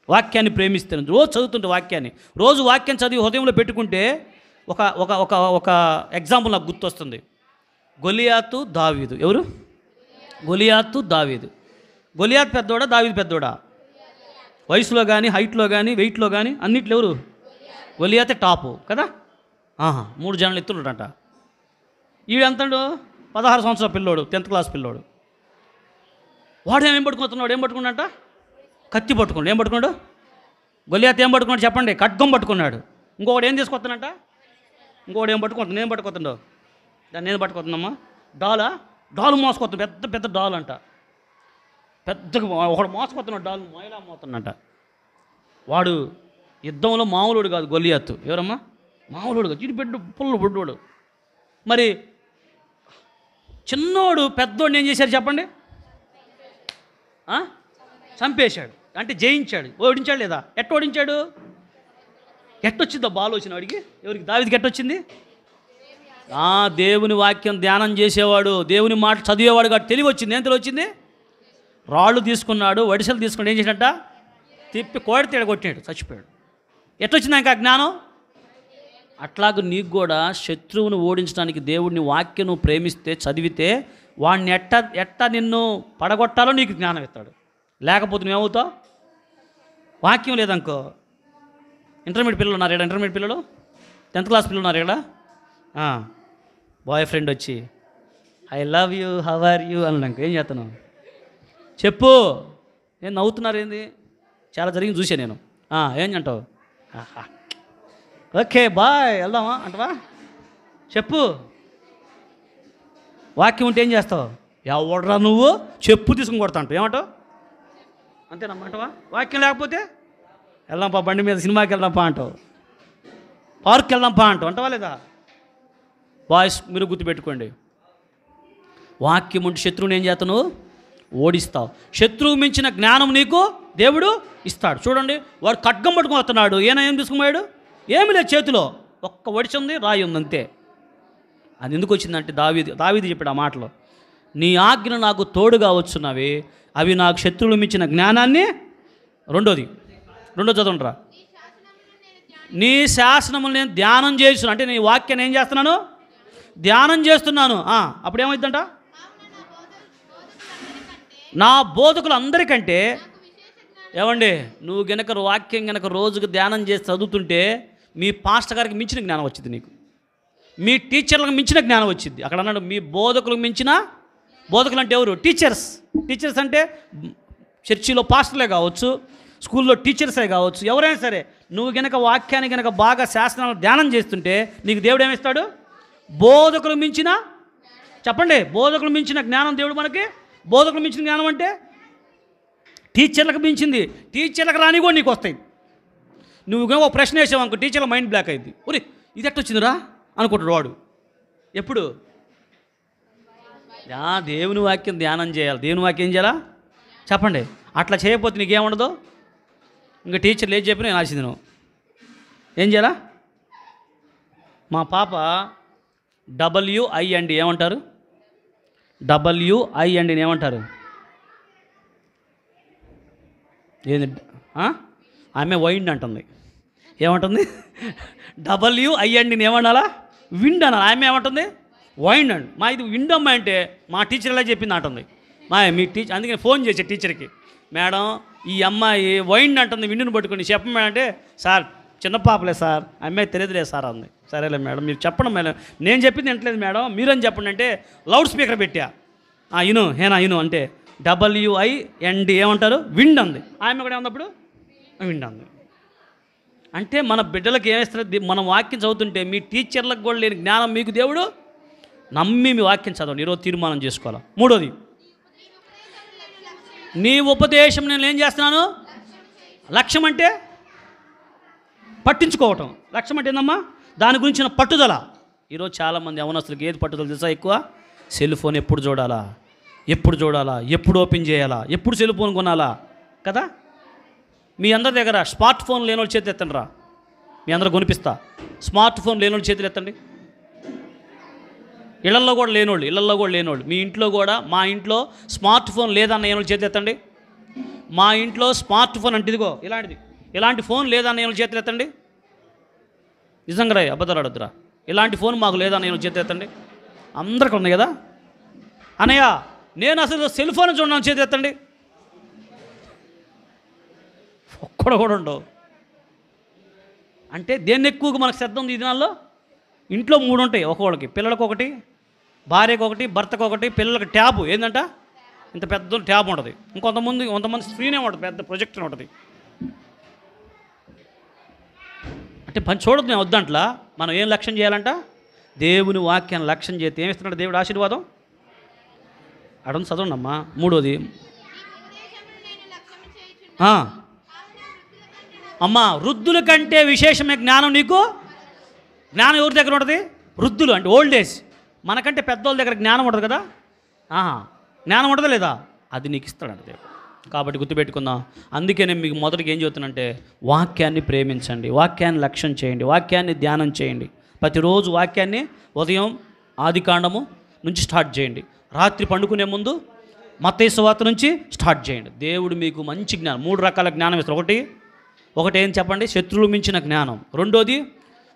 వాక్యాన్ని ప్రేమిస్తే, రోజు చదువుతుంటే వాక్యాన్ని, రోజు వాక్యం చదివి హృదయంలో పెట్టుకుంటే ఒక ఒక ఒక ఒక ఎగ్జాంపుల్ నాకు గుర్తొస్తుంది. గొలియాతు, దావీదు. ఎవరు? గొలియాతు, దావీదు. గొలియాతు పెద్దోడా, దావీదు పెద్దోడా? వయసులో కానీ, హైట్లో కానీ, వెయిట్లో కానీ అన్నిట్లో ఎవరు? గొలియాతే టాపు కదా. 3 జనాలు ఎత్తులుంట. ఈడంతాడు 16 సంవత్సరాల పిల్లోడు, 10th క్లాస్ పిల్లోడు. వాడు ఏం పట్టుకుంటున్నాడు? ఏం పట్టుకున్నాడంట? కత్తి పట్టుకున్నాడు. ఏం పట్టుకున్నాడు? గొలియాత్ ఏం పట్టుకున్నాడు చెప్పండి? ఖడ్గం పట్టుకున్నాడు. ఇంకొకటి ఏం తీసుకొస్తానంట? ఇంకొకటి ఏం పట్టుకుంటున్నాడు? ఏం పట్టుకొస్తుండో దాన్ని ఏం పట్టుకొస్తుందమ్మా? డాలు మోసుకొస్తుంది. పెద్ద పెద్ద డాలు అంట. పెద్దగా ఒకడు మోసుకొస్తున్నాడు, డాలు మొయలా మోతున్నట. వాడు యుద్ధంలో మామూలుడు కాదు గొలియాతు. ఎవరమ్మా? మామూలుడు కాదు, చిడి బిడ్డ, పుల్లు బుడ్డోడు. మరి చిన్నోడు పెద్దోడిని ఏం చేశాడు చెప్పండి? చంపేశాడు. అంటే జయించాడు. ఓడించాడు లేదా? ఎట్ట ఓడించాడు? ఎట్టొచ్చిందో బాల్ వచ్చిన వాడికి? ఎవరికి? దావీదుకి ఎట్టొచ్చింది? దేవుని వాక్యం ధ్యానం చేసేవాడు, దేవుని మాట చదివేవాడు కాబట్టి తెలివి వచ్చింది. ఏం తెలివి వచ్చింది? రాళ్ళు తీసుకున్నాడు, వడిసెలు తీసుకున్నాడు. ఏం చేసినట్ట? తిప్పి కోడి తేడ కొట్టినాడు, చచ్చిపోయాడు. ఎట్లొచ్చింది ఇంకా జ్ఞానం? అట్లాగ నీకు కూడా శత్రువును ఓడించడానికి దేవుడిని వాక్యం నువ్వు ప్రేమిస్తే, చదివితే వాడిని ఎట్ట నిన్ను పడగొట్టాలో నీకు జ్ఞానం ఇస్తాడు. లేకపోతే నువ్వేమవుతావు? వాక్యం లేదనుకో. ఇంటర్మీడియట్ పిల్లలు ఉన్నారు ఇక్కడ, ఇంటర్మీడియట్ పిల్లలు, 10th క్లాస్ పిల్లలు ఉన్నారు ఇక్కడ. బాయ్ ఫ్రెండ్ వచ్చి I love you, how are you అన్నాక ఏం చేస్తాను? చెప్పు. ఏం నవ్వుతున్నారు? ఏంది? చాలా జరిగింది చూసా నేను. ఏం అంటావు? ఓకే బాయ్, వెళ్దామా అంటవా? చెప్పు. వాక్యం ఉంటే ఏం చేస్తావు? ఎవడరా నువ్వు? చెప్పు తీసుకుని కొడతా అంటావు. ఏమంటావు? అంతేనమ్మంటవా? వాక్యం లేకపోతే వెళ్దాంపా, బండి మీద సినిమాకి వెళ్దాంపా అంటావు, పార్క్కి వెళ్దాంపా అంటావు. అంటవా లేదా? బాయ్స్ మీరు గుర్తుపెట్టుకోండి, వాక్యం ఉంటే శత్రువుని ఏం చేస్తావు? ఓడిస్తావు. శత్రువు మించిన జ్ఞానం నీకు దేవుడు ఇస్తాడు. చూడండి, వాడు ఖడ్గం పట్టుకుని వస్తున్నాడు. ఏం తీసుకున్నాడు? ఏమి లేదు చేతిలో, ఒక్క వడిచి ఉంది, రాయి ఉంది, అంతే. అది ఎందుకు వచ్చిందంటే దావీదు చెప్పాడు ఆ మాటలో, నీ ఆజ్ఞ నాకు తోడుగా వచ్చున్నవి, అవి నాకు శత్రువులు మించిన జ్ఞానాన్ని. రెండో చదవండిరా. నీ శాసనములు నేను ధ్యానం చేస్తున్నాను. అంటే నీ వాక్యాన్ని ఏం చేస్తున్నాను? ధ్యానం చేస్తున్నాను. అప్పుడు ఏమైందంట? నా బోధకులు అందరికంటే. ఏమండి, నువ్వు గనక వాక్యం గనక రోజుకు ధ్యానం చేసి చదువుతుంటే మీ పాస్టర్ గారికి మించిన జ్ఞానం వచ్చింది నీకు, మీ టీచర్లకు మించిన జ్ఞానం వచ్చింది. అక్కడ అన్నాడు మీ బోధకులకు మించిన. బోధకులు అంటే ఎవరు? టీచర్స్ అంటే చర్చిలో పాస్టర్లే కావచ్చు, స్కూల్లో టీచర్సే కావచ్చు, ఎవరైనా సరే. నువ్వు గనక వాక్యాన్ని గనక బాగా శాస్త్రాలను ధ్యానం చేస్తుంటే నీకు దేవుడు ఏమిస్తాడు? బోధకులు మించిన. చెప్పండి, బోధకులు మించిన జ్ఞానం దేవుడు మనకి. బోధకులు మించిన జ్ఞానం అంటే టీచర్లకు మించింది. టీచర్లకు రాని కూడా నీకు వస్తాయి. నువ్వు ఒక ప్రశ్న వేసావు అనుకో, టీచర్ల మైండ్ బ్లాక్ అయింది. ఒరే ఇది ఎట్టొచ్చిందిరా అనుకుంటాడు వాడు. ఎప్పుడు? దేవుని వాక్యం ధ్యానం చేయాలి. దేవుని వాక్యం ఏం చేయాలా చెప్పండి? అట్లా చేయకపోతే నీకేముండదు. ఇంకా టీచర్లు ఏం చెప్పినా నేను ఆశింది. నువ్వు ఏం చేయాలా? మా పాప WI అండి ఏమంటారు? WI అండి ఏమంటారు? ఏంది? ఆమె వైండ్ అంటుంది. ఏమంటుంది? WI అండి ఏమనాలా? విండ్ అనాలి. ఆమె ఏమంటుంది? వైండ్ అండి. మా ఇది విండ్ అమ్మాయి అంటే మా టీచర్ ఎలా చెప్పింది అంటుంది. మీ టీచర్ అందుకని ఫోన్ చేసే టీచర్కి, మేడం ఈ అమ్మాయి వైండ్ అంటుంది, విండుని పట్టుకుని చెప్పమేడం అంటే, సార్ చిన్న పాపలే సార్, అమ్మాయి తెలియదులే సార్ అంది. సరేలే మేడం మీరు చెప్పండి మేడం, నేను చెప్పింది వింటలేదు మేడం, మీరని చెప్పండి అంటే లౌడ్ స్పీకర్ పెట్టా. ఇను అంటే WIND ఏమంటారు? విండ్ అంది. ఆమె కూడా ఏమన్నప్పుడు విండ్ అంది. అంటే మన బిడ్డలకు ఏమేస్తారు? మనం వాక్యం చదువుతుంటే మీ టీచర్లకు కూడా లేని జ్ఞానం మీకు దేవుడు నమ్మి మీ వాక్యం చదవండి. ఈరోజు తీర్మానం చేసుకోవాలి. మూడోది, నీ ఉపదేశం నేను ఏం చేస్తున్నాను? లక్ష్యం అంటే పట్టించుకోవటం. లక్ష్యం అంటే ఏందమ్మా? దాని గురించిన పట్టుదల. ఈరోజు చాలామంది యవనస్తులకు ఏది పట్టుదల తెలుసా? ఎక్కువ సెల్ ఫోన్ ఎప్పుడు చూడాలా, ఎప్పుడు ఓపెన్ చేయాలా, ఎప్పుడు సెల్ ఫోన్ కొనాలా కదా. మీ అందరి దగ్గర స్మార్ట్ ఫోన్ లేని వాళ్ళు చేతులు ఎత్తండి రా, మీ అందరూ కొనిపిస్తా. స్మార్ట్ ఫోన్ లేని వాళ్ళు చేతులు ఎత్తండి. ఇళ్లల్లో కూడా లేనోళ్ళు, మీ ఇంట్లో కూడా, మా ఇంట్లో స్మార్ట్ ఫోన్ లేదన్న ఏళ్ళు చేతులు ఎత్తండి. మా ఇంట్లో స్మార్ట్ ఫోన్ అంటే ఇదిగో ఇలాంటి ఫోన్ లేదన్న ఏళ్ళు చేతులు ఎత్తండి. నిజంగా రాయి, అబద్ధాలు అడద్దురా. ఇలాంటి ఫోన్ మాకు లేదన్న ఏళ్ళు చేతులు ఎత్తండి. అందరికీ ఉన్నాయి కదా. అన్నయ్య నేను అసలు సెల్ ఫోన్ చూడడానికి చేతులు ఎత్తండి. ఒక్కడు కూడా ఉండవు. అంటే దేన్ని ఎక్కువగా మనకు శ్రద్ధ ఉంది ఈ దినాల్లో? ఇంట్లో 3 ఉంటాయి ఒక్కొక్కడికి. పిల్లలకు ఒకటి, భార్యకు ఒకటి, భర్తకు ఒకటి, పిల్లలకి ట్యాబ్ ఏంటంట ఇంత పెద్ద ట్యాబ్ ఉంటుంది. కొంతమంది స్క్రీనే ఉంటుంది, పెద్ద ప్రొజెక్టర్ ఉంటుంది. అంటే పని చూడదు, నేను వద్దంట్లా. మనం ఏం లక్ష్యం చేయాలంట? దేవుని వాక్యాన్ని లక్ష్యం చేస్తే ఏమిస్తున్నాడు దేవుడు? ఆశీర్వాదం. అడని చదవండి అమ్మా. 3వది అమ్మా, వృద్ధుల కంటే విశేషమే జ్ఞానం. నీకు జ్ఞానం ఎవరి దగ్గర ఉంటుంది? వృద్ధులు అంటే ఓల్డ్ ఏజ్. మనకంటే పెద్దోళ్ళ దగ్గర జ్ఞానం ఉంటుంది కదా. జ్ఞానం ఉంటుందా లేదా? అది నీకు ఇస్తాడంట దేవుడు. కాబట్టి గుర్తుపెట్టుకుందాం. అందుకే నేను మీకు మొదటికి ఏం చెబుతానంటే, వాక్యాన్ని ప్రేమించండి, వాక్యాన్ని లక్ష్యం చేయండి, వాక్యాన్ని ధ్యానం చేయండి. ప్రతిరోజు వాక్యాన్ని ఉదయం ఆదికాండము నుంచి స్టార్ట్ చేయండి. రాత్రి పండుకునే ముందు మత్తయి సువార్త నుంచి స్టార్ట్ చేయండి. దేవుడు మీకు మంచి జ్ఞానం, 3 రకాల జ్ఞానం ఇస్తారు. ఒకటి ఏం చెప్పండి? శత్రువులు మించిన జ్ఞానం. 2వది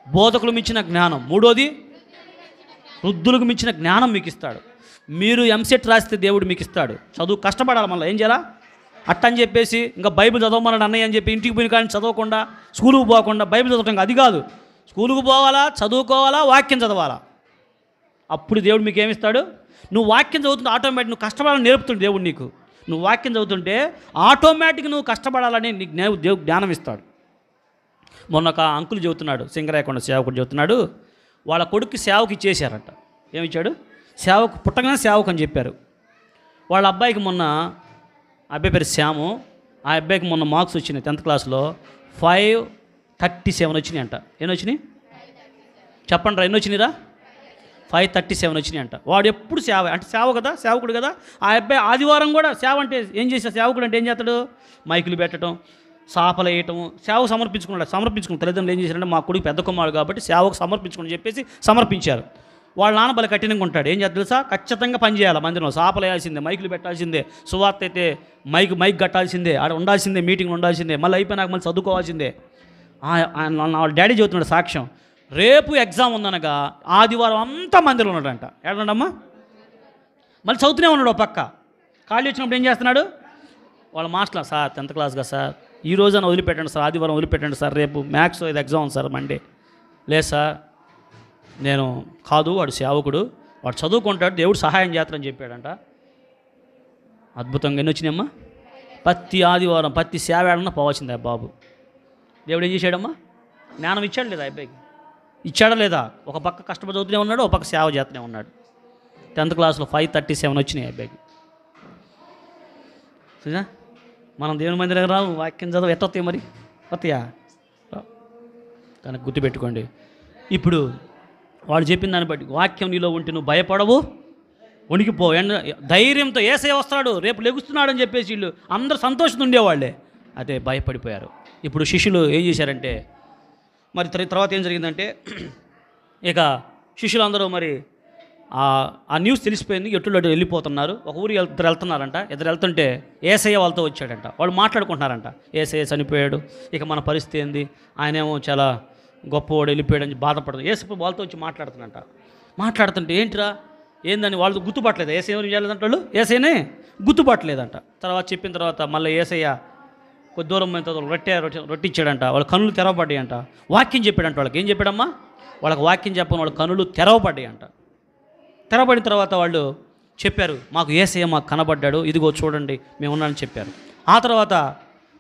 బోధకులు మించిన జ్ఞానం. 3వది వృద్ధులకు మించిన జ్ఞానం మీకు ఇస్తాడు. మీరు ఎంసెట్ రాస్తే దేవుడు మీకు ఇస్తాడు. చదువు కష్టపడాలి. మళ్ళీ ఏం చేయాలా? అట్టని చెప్పేసి ఇంకా బైబిల్ చదవమన్నాడు అన్నయ్య అని చెప్పి ఇంటికి పోయిన కానీ చదవకుండా, స్కూలుకు పోకుండా బైబిల్ చదవటం అది కాదు. స్కూలుకు పోవాలా, చదువుకోవాలా, వాక్యం చదవాలా. అప్పుడు దేవుడు మీకు ఏమిస్తాడు? నువ్వు వాక్యం చదువుతుంటే ఆటోమేటిక్ నువ్వు కష్టపడాలని నేర్పుతుంది దేవుడు నీకు. నువ్వు వాక్యం చదువుతుంటే ఆటోమేటిక్ నువ్వు కష్టపడాలని నీకు దేవుడు జ్ఞానం ఇస్తాడు. మొన్న ఒక అంకుల్ చెబుతున్నాడు, సింగరాయకొండ సేవకుడు చెబుతున్నాడు, వాళ్ళ కొడుక్కి సేవకు ఇచ్చేశారంట. ఏమిచ్చాడు? సేవకు, పుట్టగానే సేవకు అని చెప్పారు. వాళ్ళ అబ్బాయికి మొన్న, అబ్బాయి పేరు శ్యాము, ఆ అబ్బాయికి మొన్న మార్క్స్ వచ్చినాయి 10th క్లాస్లో 537 వచ్చినాయి అంట. ఎన్ని వచ్చినాయి చెప్పండి రా? ఎన్ని వచ్చినాయిరా? 537 వచ్చినాయి అంట. వాడు ఎప్పుడు సేవ అంటే సేవ కదా, సేవకుడు కదా. ఆ అబ్బాయి ఆదివారం కూడా సేవ అంటే ఏం చేశాడు? సేవకుడు అంటే ఏం చేస్తాడు? మైకులు పెట్టడం, సాపలు వేయటము, సేవకు సమర్పించుకున్న తల్లిదండ్రులు ఏం చేశారంటే, మా కొడుకు పెద్ద కుమారుడు కాబట్టి సేవకు సమర్పించుకుని చెప్పేసి సమర్పించారు. వాళ్ళ నాన్న బలి కఠినంగా ఉంటాడు. ఏం చేద్దాం తెలుసా? ఖచ్చితంగా పనిచేయాలి మందిరంలో. సాపలు వేయాల్సిందే, మైకులు పెట్టాల్సిందే, సువార్త అయితే మైక్ కట్టాల్సిందే, ఆడ ఉండాల్సిందే, మీటింగ్లు ఉండాల్సిందే, మళ్ళీ అయిపోయినాక మళ్ళీ చదువుకోవాల్సిందే. వాళ్ళ డాడీ చెబుతున్నాడు సాక్ష్యం. రేపు ఎగ్జామ్ ఉందనగా ఆదివారం అంతా మందిరం ఉన్నాడంట. ఏడమ్మా మళ్ళీ చదువుతూనే ఉన్నాడు. పక్క ఖాళీ వచ్చినప్పుడు ఏం చేస్తున్నాడు? వాళ్ళ మాస్టర్, సార్ 10th క్లాస్గా సార్ ఈ రోజున వదిలిపెట్టండి సార్, ఆదివారం వదిలిపెట్టండి సార్, రేపు మ్యాథ్స్ ఇది ఎగ్జామ్ ఉంది సార్ మండే. లేదు సార్, నేను కాదు, వాడు సేవకుడు, వాడు చదువుకుంటాడు, దేవుడు సహాయం చేస్తాడని చెప్పాడంట. అద్భుతంగా ఎన్ని వచ్చినాయమ్మా? ప్రతి ఆదివారం ప్రతి సేవ ఏడన్నా పోవాల్సిందే బాబు. దేవుడు ఏం చేశాడమ్మా? జ్ఞానం ఇచ్చాడు లేదా అబ్బాయికి? ఇచ్చాడా లేదా? ఒక పక్క కష్టపడి చదువుతూనే ఉన్నాడు, ఒక పక్క సేవ చేస్తూనే ఉన్నాడు. 10th క్లాస్లో 537 వచ్చినాయి అబ్బాయికి. చూసా, మనం దేవుని మంది దగ్గర రావు, వాక్యం చదువు ఎట్టొస్తాయి మరి? వస్తాయా? కనుక గుర్తుపెట్టుకోండి. ఇప్పుడు వాడు చెప్పిన దాన్ని బట్టి వాక్యం నీలో ఉంటే నువ్వు భయపడవు, వణికిపో. ధైర్యంతో యేసయ్య వస్తాడు, రేపు లెగుస్తున్నాడు అని చెప్పేసి వీళ్ళు అందరూ సంతోషంగా ఉండేవాళ్ళే. అదే భయపడిపోయారు. ఇప్పుడు శిష్యులు ఏం చేశారంటే, మరి తర్వాత ఏం జరిగిందంటే, ఇక శిష్యులందరూ మరి ఆ న్యూస్ తెలిసిపోయింది, ఎటు వెళ్ళిపోతున్నారు. ఒక ఊరు వెళ్తున్నారంట. ఇద్దరు వెళ్తుంటే యేసయ్య వాళ్ళతో వచ్చాడంట. వాళ్ళు మాట్లాడుకుంటున్నారంట, యేసయ్య చనిపోయాడు, ఇక మన పరిస్థితి ఏంది, ఆయనేమో చాలా గొప్పవాడు, వెళ్ళిపోయాడు అని బాధపడదు. యేసు వాళ్ళతో వచ్చి మాట్లాడుతుంటే ఏంటిరా ఏందని వాళ్ళు గుర్తుపట్టలేదు. యేసయ్య ఏం చేయలేదంట, వాళ్ళు యేసయ్యనే గుర్తుపట్టలేదంట. తర్వాత చెప్పిన తర్వాత మళ్ళీ యేసయ్య కొద్ది దూరం పోయిన తర్వాత రొట్టె ఇచ్చాడంట. వాళ్ళ కనులు తెరవబడ్డాయి అంట. వాక్యం చెప్పాడంట. వాళ్ళకి ఏం చెప్పాడమ్మా? వాళ్ళకి వాక్యం చెప్పని వాళ్ళ కనులు తెరవబడ్డాయి అంట. తెరవబడిన తర్వాత వాళ్ళు చెప్పారు, మాకు యేసయ్య మాకు కనబడ్డాడు, ఇదిగో చూడండి మేము ఉన్నానని చెప్పారు. ఆ తర్వాత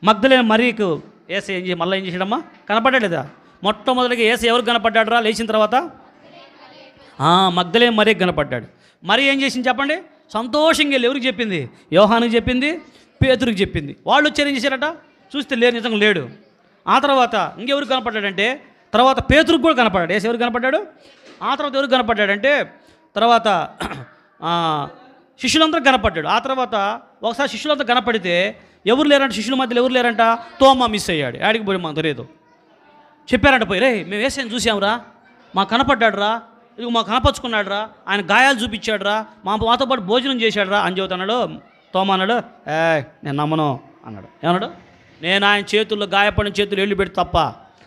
మగ్దలేనే మరియకు యేసయ్య మళ్ళీ ఏం చేశాడమ్మా? కనపడ్డాడు లేదా? మొట్టమొదటిగా యేసయ్య ఎవరికి కనపడ్డాడు రా లేచిన తర్వాత? మగ్దలేనే మరియకు కనపడ్డాడు. మరి ఏం చేసింది చెప్పండి? సంతోషంగా వెళ్ళి ఎవరికి చెప్పింది? యోహానుకి చెప్పింది, పేతురుకి చెప్పింది. వాళ్ళు వచ్చారు ఏం చేశారట? చూస్తే లేరు, నిజంగా లేడు. ఆ తర్వాత ఇంకెవరికి కనపడ్డాడంటే తర్వాత పేతురుకు కూడా కనపడ్డాడు. ఏసు ఎవరికి కనపడ్డాడు? ఆ తర్వాత ఎవరికి కనపడ్డాడంటే తర్వాత శిష్యులందరూ కనపడ్డాడు. ఆ తర్వాత ఒకసారి శిష్యులంతా కనపడితే ఎవరు లేరంట, శిష్యుల మధ్యలో ఎవరు లేరంట, తోమా మిస్ అయ్యాడు. ఆడికి పోయి మాకు తెలియదు. చెప్పారంట పోయి, రే మేము ఏసైని చూసాంరా, మాకు కనపడ్డాడు రా, ఇదిగో మాకు కనపరుచుకున్నాడు రా, ఆయన గాయాలు చూపించాడు రా, మాతో పాటు భోజనం చేశాడు రా అని చెబుతున్నాడు. తోమా అన్నాడు, నేను నమ్మను అన్నాడు. ఏమన్నాడు? నేను ఆయన చేతుల్లో గాయపడిన చేతులు వెళ్ళి పెట్టి తప్ప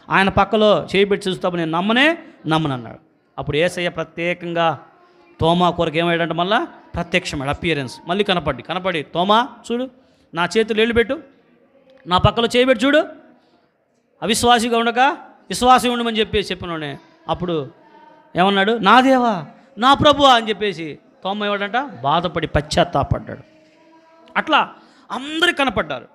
ఆయన పక్కలో చేయి పెట్టి చూస్తాము నేను నమ్మను అన్నాడు. అప్పుడు యేసయ్య ప్రత్యేకంగా తోమా కొరకు ఏమయ్యాడంటే మళ్ళీ ప్రత్యక్షమాడు, అపియరెన్స్ మళ్ళీ కనపడి తోమా చూడు, నా చేతులు వెళ్ళి పెట్టు, నా పక్కలో చేయి పెట్టి చూడు, అవిశ్వాసిగా ఉండక విశ్వాసం ఉండమని చెప్పినోడే. అప్పుడు ఏమన్నాడు? నా దేవా, నా ప్రభువా అని చెప్పేసి తోమా ఏమంట బాధపడి పశ్చాత్తాపడ్డాడు. అట్లా అందరికి కనపడ్డారు.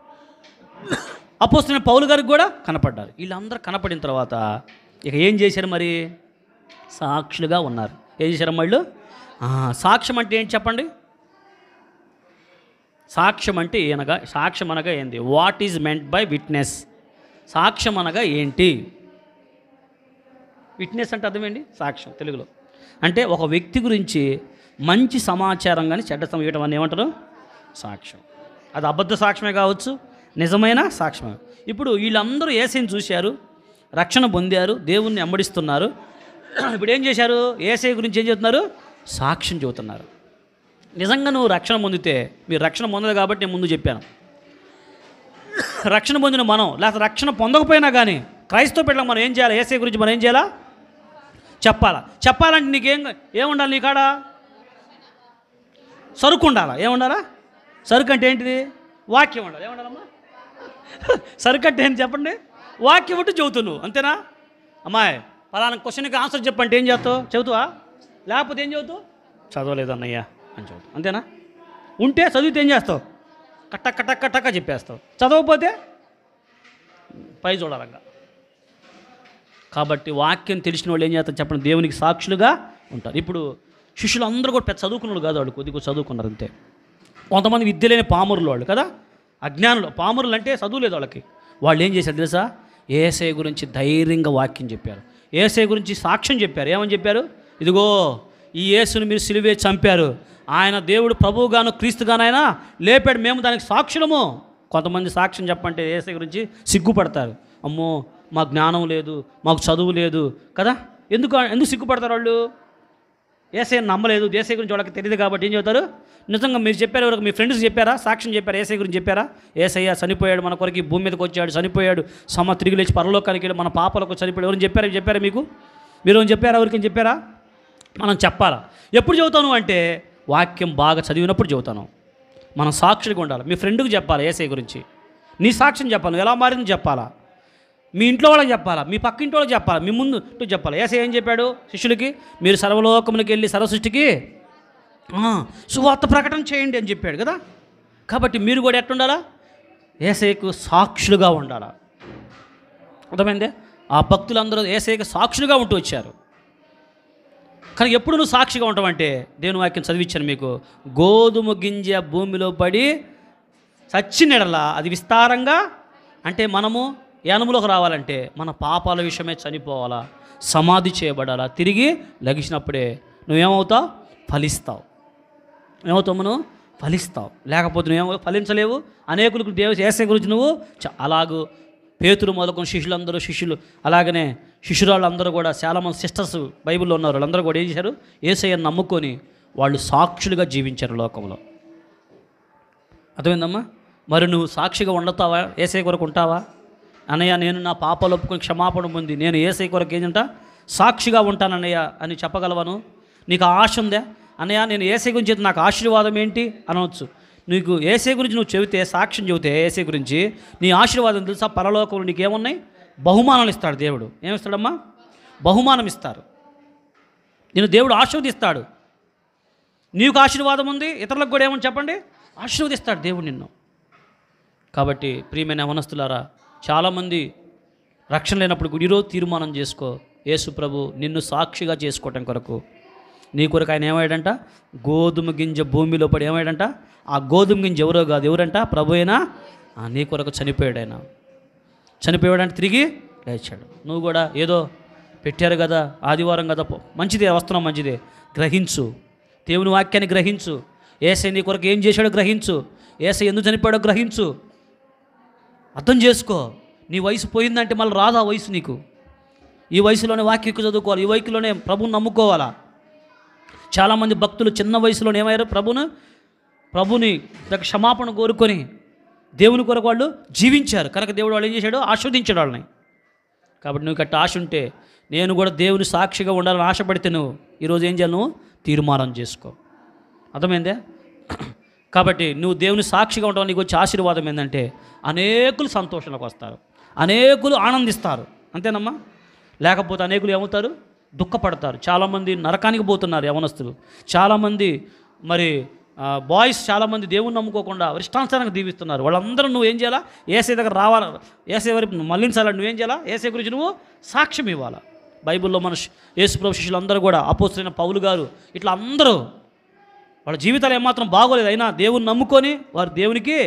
అపోస్తలుడైన పౌలు గారికి కూడా కనపడ్డారు. వీళ్ళందరూ కనపడిన తర్వాత ఇక ఏం చేశారు? మరి సాక్షులుగా ఉన్నారు. ఏం చేశారు వాళ్ళు? సాక్ష్యం అంటే ఏంటి చెప్పండి? సాక్ష్యం అంటే సాక్ష్యం అనగా ఏంటి? What is meant by witness? సాక్ష్యం అనగా ఏంటి? విట్నెస్ అంటే అర్థమేంటి? సాక్ష్యం తెలుగులో అంటే ఒక వ్యక్తి గురించి మంచి సమాచారం కానీ చెడ్డ ఇవ్వటం అని ఏమంటారు? సాక్ష్యం. అది అబద్ధ సాక్ష్యమే కావచ్చు, నిజమైన సాక్ష్యమే. ఇప్పుడు వీళ్ళందరూ యేసయ్యను చూశారు, రక్షణ పొందారు, దేవుణ్ణి వెంబడిస్తున్నారు. ఇప్పుడు ఏం చేశారు? యేసయ్య గురించి ఏం చెబుతున్నారు? సాక్ష్యం చెబుతున్నారు. నిజంగా నువ్వు రక్షణ పొందితే, మీరు రక్షణ పొందదు కాబట్టి నేను ముందు చెప్పాను, రక్షణ పొందిన మనం లేకపోతే రక్షణ పొందకపోయినా కానీ క్రైస్తవ బిడ్డలకు మనం ఏం చేయాలి? యేసయ్య గురించి మనం ఏం చేయాలా? చెప్పాలంటే ఏముండాలి? నీ కాడ సరుకు ఉండాలా? ఏముండాలా? సరుకు అంటే ఏంటిది? వాక్యం ఉండాలి. ఏముండాలమ్మా? సరుకు అంటే ఏంటి చెప్పండి? వాక్యం ఉంటే చెబుతున్నావు, అంతేనా? అమ్మాయి పలానా క్వశ్చన్కి ఆన్సర్ చెప్పంటే ఏం చేస్తావు? చెబుతావా? లేకపోతే ఏం చెబుతావు? చదవలేదు అన్నయ్య అని చెబుతావు, అంతేనా? ఉంటే చదివితే ఏం చేస్తావు? కట్టక్క చెప్పేస్తావు. చదవకపోతే పై చూడాలంగా. కాబట్టి వాక్యం తెలిసిన వాళ్ళు ఏం చేస్తారు చెప్పండి? దేవునికి సాక్షులుగా ఉంటారు. ఇప్పుడు శిష్యులు అందరూ కూడా పెద్ద చదువుకున్నాడు కాదు, వాళ్ళు కొద్దిగా చదువుకున్నారు అంతే. కొంతమంది విద్య లేని పామరులు వాళ్ళు కదా, అజ్ఞానులు. పామరులు అంటే చదువు లేదు వాళ్ళకి. వాళ్ళు ఏం చేశారు తెలుసా? యేసయ్య గురించి ధైర్యంగా వాక్యం చెప్పారు, యేసయ్య గురించి సాక్ష్యం చెప్పారు. ఏమని చెప్పారు? ఇదిగో ఈ యేసుని మీరు సిలువే చంపారు, ఆయన దేవుడు ప్రభువుగాను క్రీస్తుగానైనా లేపాడు, మేము దానికి సాక్షులము. కొంతమంది సాక్ష్యం చెప్పంటే యేసయ్య గురించి సిగ్గుపడతారు. అమ్మో మాకు జ్ఞానం లేదు, మాకు చదువు లేదు కదా. ఎందుకు సిగ్గుపడతారు వాళ్ళు? యేసయ్యను నమ్మలేదు, యేసయ్య గురించి వాళ్ళకి తెలియదు కాబట్టి ఏం చెబుతారు? నిజంగా మీరు చెప్పారు, ఎవరికి మీ ఫ్రెండ్స్ చెప్పారా? సాక్ష్యం చెప్పారు, యేసయ్య గురించి చెప్పారా? యేసయ్య చనిపోయాడు, మన కొరకు భూమి మీదకి వచ్చాడు, చనిపోయాడు, తిరిగి లేచి పరలోకానికి వెళ్ళి మన పాపలకు చనిపోయాడు. ఎవరిని చెప్పారా మీకు? మీరు చెప్పారా? ఎవరికి చెప్పారా? మనం చెప్పాలా? ఎప్పుడు చెబుతాను అంటే వాక్యం బాగా చదివినప్పుడు చెబుతాను. మనం సాక్షులుగా ఉండాలి. మీ ఫ్రెండ్కి చెప్పాలి యేసయ్య గురించి, నీ సాక్ష్యం చెప్పాలి, నువ్వు ఎలా మారింది చెప్పాలా, మీ ఇంట్లో వాళ్ళకి చెప్పాలా, మీ పక్కింటి వాళ్ళకి చెప్పాలా, మీ ముందు చెప్పాలి. యేసయ్య ఏం చెప్పాడు శిష్యులకి? మీరు సర్వలోకమునికి వెళ్ళి సర్వసృష్టికి సువార్త ప్రకటన చేయండి అని చెప్పాడు కదా. కాబట్టి మీరు కూడా ఎట్టుండాలా? యేసయ్యకు సాక్షులుగా ఉండాలా. అర్థమైందే? ఆ భక్తులందరూ యేసయ్యకు సాక్షులుగా ఉంటూ వచ్చారు. కానీ ఎప్పుడు నువ్వు సాక్షిగా ఉంటావంటే దేవుని వాక్యం చదివించాను మీకు. గోధుమ గింజ భూమిలో పడి చచ్చినెడలా అది విస్తారంగా, అంటే మనము యానములోకి రావాలంటే మన పాపాల విషయమే చనిపోవాలా, సమాధి చేయబడాలా, తిరిగి లగిసినప్పుడే నువ్వేమవుతావు? ఫలిస్తావు. ఏమవుతావు? నువ్వు ఫలిస్తావు. లేకపోతే నువ్వేమో ఫలించలేవు. అనేకులకు యేసయ్య గురించి నువ్వు అలాగూ పేతురు మొదలుకొని శిష్యులు అలాగనే శిష్యురాళ్ళందరూ కూడా చాలామంది సిస్టర్స్ బైబిల్లో ఉన్నారు, వాళ్ళందరూ కూడా ఏం చేశారు? యేసయ్యను నమ్ముకొని వాళ్ళు సాక్షులుగా జీవించారు లోకంలో. అర్థమైందమ్మా? మరి నువ్వు సాక్షిగా ఉండతావా? యేసయ్య కొరకు ఉంటావా? అన్నయ్య నేను నా పాపాలు ఒప్పుకొని క్షమాపణ పొంది నేను యేసయ్య కొరకు ఏంటంట సాక్షిగా ఉంటానన్నయ్య అని చెప్పగలవాను? నీకు ఆశ ఉందా? అన్నయ్య నేను యేసయ్య గురించి నాకు ఆశీర్వాదం ఏంటి అనవచ్చు. నీకు యేసయ్య గురించి నువ్వు చెబితే, సాక్ష్యం చెబితే యేసయ్య గురించి, నీ ఆశీర్వాదం తెలుసా? పరలోకంలో నీకేమున్నాయి? బహుమానాలు ఇస్తాడు దేవుడు. ఏమిస్తాడమ్మా? బహుమానం ఇస్తారు. నేను దేవుడు ఆశీర్వదిస్తాడు. నీకు ఆశీర్వాదం ఉంది, ఇతరులకు కూడా ఏమని చెప్పండి? ఆశీర్వదిస్తాడు దేవుడు నిన్ను. కాబట్టి ప్రియమైన యవనస్తులారా, చాలామంది రక్షణ లేనప్పుడు ఈరోజు తీర్మానం చేసుకో, యేసు ప్రభు నిన్ను సాక్షిగా చేసుకోవటం కొరకు. నీ కొరకు ఆయన ఏమయ్యాడంట? గోధుమ గింజ భూమిలో పడి ఏమయ్యాడంట? ఆ గోధుమ గింజ ఎవరో కాదు, ఎవరంట? ప్రభు అయినా నీ కొరకు చనిపోయాడు ఆయన. చనిపోయాడంటే తిరిగి లేచాడు. నువ్వు కూడా ఏదో పెట్టారు కదా, ఆదివారం కదా, మంచిదే, వస్తున్నాం, మంచిదే, గ్రహించు, దేవుని వాక్యాన్ని గ్రహించు, యేసయ్య నీ కొరకు ఏం చేశాడో గ్రహించు, యేసయ్య ఎందుకు చనిపోయాడో గ్రహించు, అర్థం చేసుకో. నీ వయసు పోయిందంటే మళ్ళీ రాదు ఆ వయసు నీకు. ఈ వయసులోనే వాక్యం ఎక్కువ చదువుకోవాలి, ఈ వయసులోనే ప్రభువుని నమ్ముకోవాలా. చాలామంది భక్తులు చిన్న వయసులోనే ఏమయ్యారు, ప్రభుని క్షమాపణ కోరుకొని దేవుని కొరకు వాళ్ళు జీవించారు. కనుక దేవుడు వాళ్ళు ఏం చేశాడు, ఆస్వాదించాడు వాళ్ళని. కాబట్టి నువ్వు గట్ట ఆశ ఉంటే, నేను కూడా దేవుని సాక్షిగా ఉండాలని ఆశపడితే నువ్వు ఈరోజు ఏం చేయాలి, నువ్వు తీర్మానం చేసుకో. అర్థమైందే? కాబట్టి నువ్వు దేవుని సాక్షిగా ఉండడం నీకు వచ్చే ఆశీర్వాదం ఏంటంటే, అనేకులు సంతోషంలోకి వస్తారు, అనేకులు ఆనందిస్తారు. అంతేనమ్మా? లేకపోతే అనేకులు ఏమవుతారు, దుఃఖపడతారు. చాలామంది నరకానికి పోతున్నారు యవనస్తులు, చాలామంది మరి బాయ్స్ చాలామంది దేవుని నమ్ముకోకుండా ఇష్టానుసారంగా దీవిస్తున్నారు. వాళ్ళందరూ నువ్వు ఏం చేయాలా, యేసయ్య దగ్గర రావాలా, యేసయ్య వైపు మళ్ళించాలని నువ్వేం చేయాలా, యేసయ్య గురించి నువ్వు సాక్ష్యం ఇవ్వాలా. బైబిల్లో మన యేసుప్రభు శిష్యులందరూ కూడా, అపోస్తలుడైన పౌలు గారు, ఇట్లా అందరూ వాళ్ళ జీవితాలు ఏమాత్రం బాగోలేదు, అయినా దేవుని నమ్ముకొని వారు దేవునికి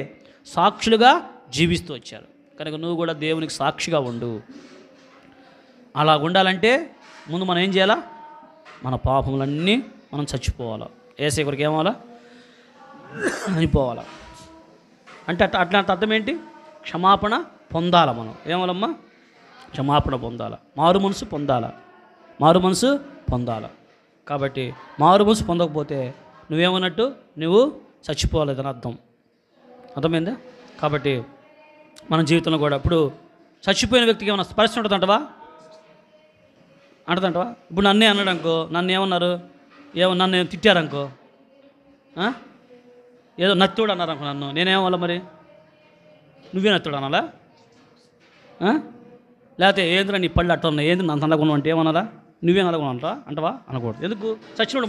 సాక్షులుగా జీవిస్తూ వచ్చారు. కనుక నువ్వు కూడా దేవునికి సాక్షిగా ఉండు. అలా ఉండాలంటే ముందు మనం ఏం చేయాలా, మన పాపములన్నీ మనం చచ్చిపోవాలా, యేసయ్య కొరకు ఏమవ్వాలా, చనిపోవాలా. అంటే అట్లాంటి అర్థం ఏంటి, క్షమాపణ పొందాలా. మనం ఏమోలమ్మా, క్షమాపణ పొందాలా, మారు మనసు పొందాలా, మారు మనసు పొందాలా. కాబట్టి మారు మనసు పొందకపోతే నువ్వేమన్నట్టు, నువ్వు చచ్చిపోలేదని అర్థం. అర్థమైందా? కాబట్టి మన జీవితంలో కూడా ఇప్పుడు చచ్చిపోయిన వ్యక్తికి ఏమైనా స్పర్శ ఉంటుందంటవా, అంటదంటవా? ఇప్పుడు నన్నే అన్నాడు అనుకో, నన్ను ఏమన్నారు, నన్ను తిట్టారనుకో, ఏదో నత్తుడు అన్నారు అనుకో, నన్ను నేనేమవ్వాలా, మరి నువ్వే నత్తుడు అనాలా? లేకపోతే ఏంద్రా నీ పళ్ళు అట్ట ఉన్నాయి, ఏంది అంత అలాగ అంటే ఏమన్నారా, నువ్వేం అలాగ అంటవా? అనకూడదు. ఎందుకు? చచ్చినోడు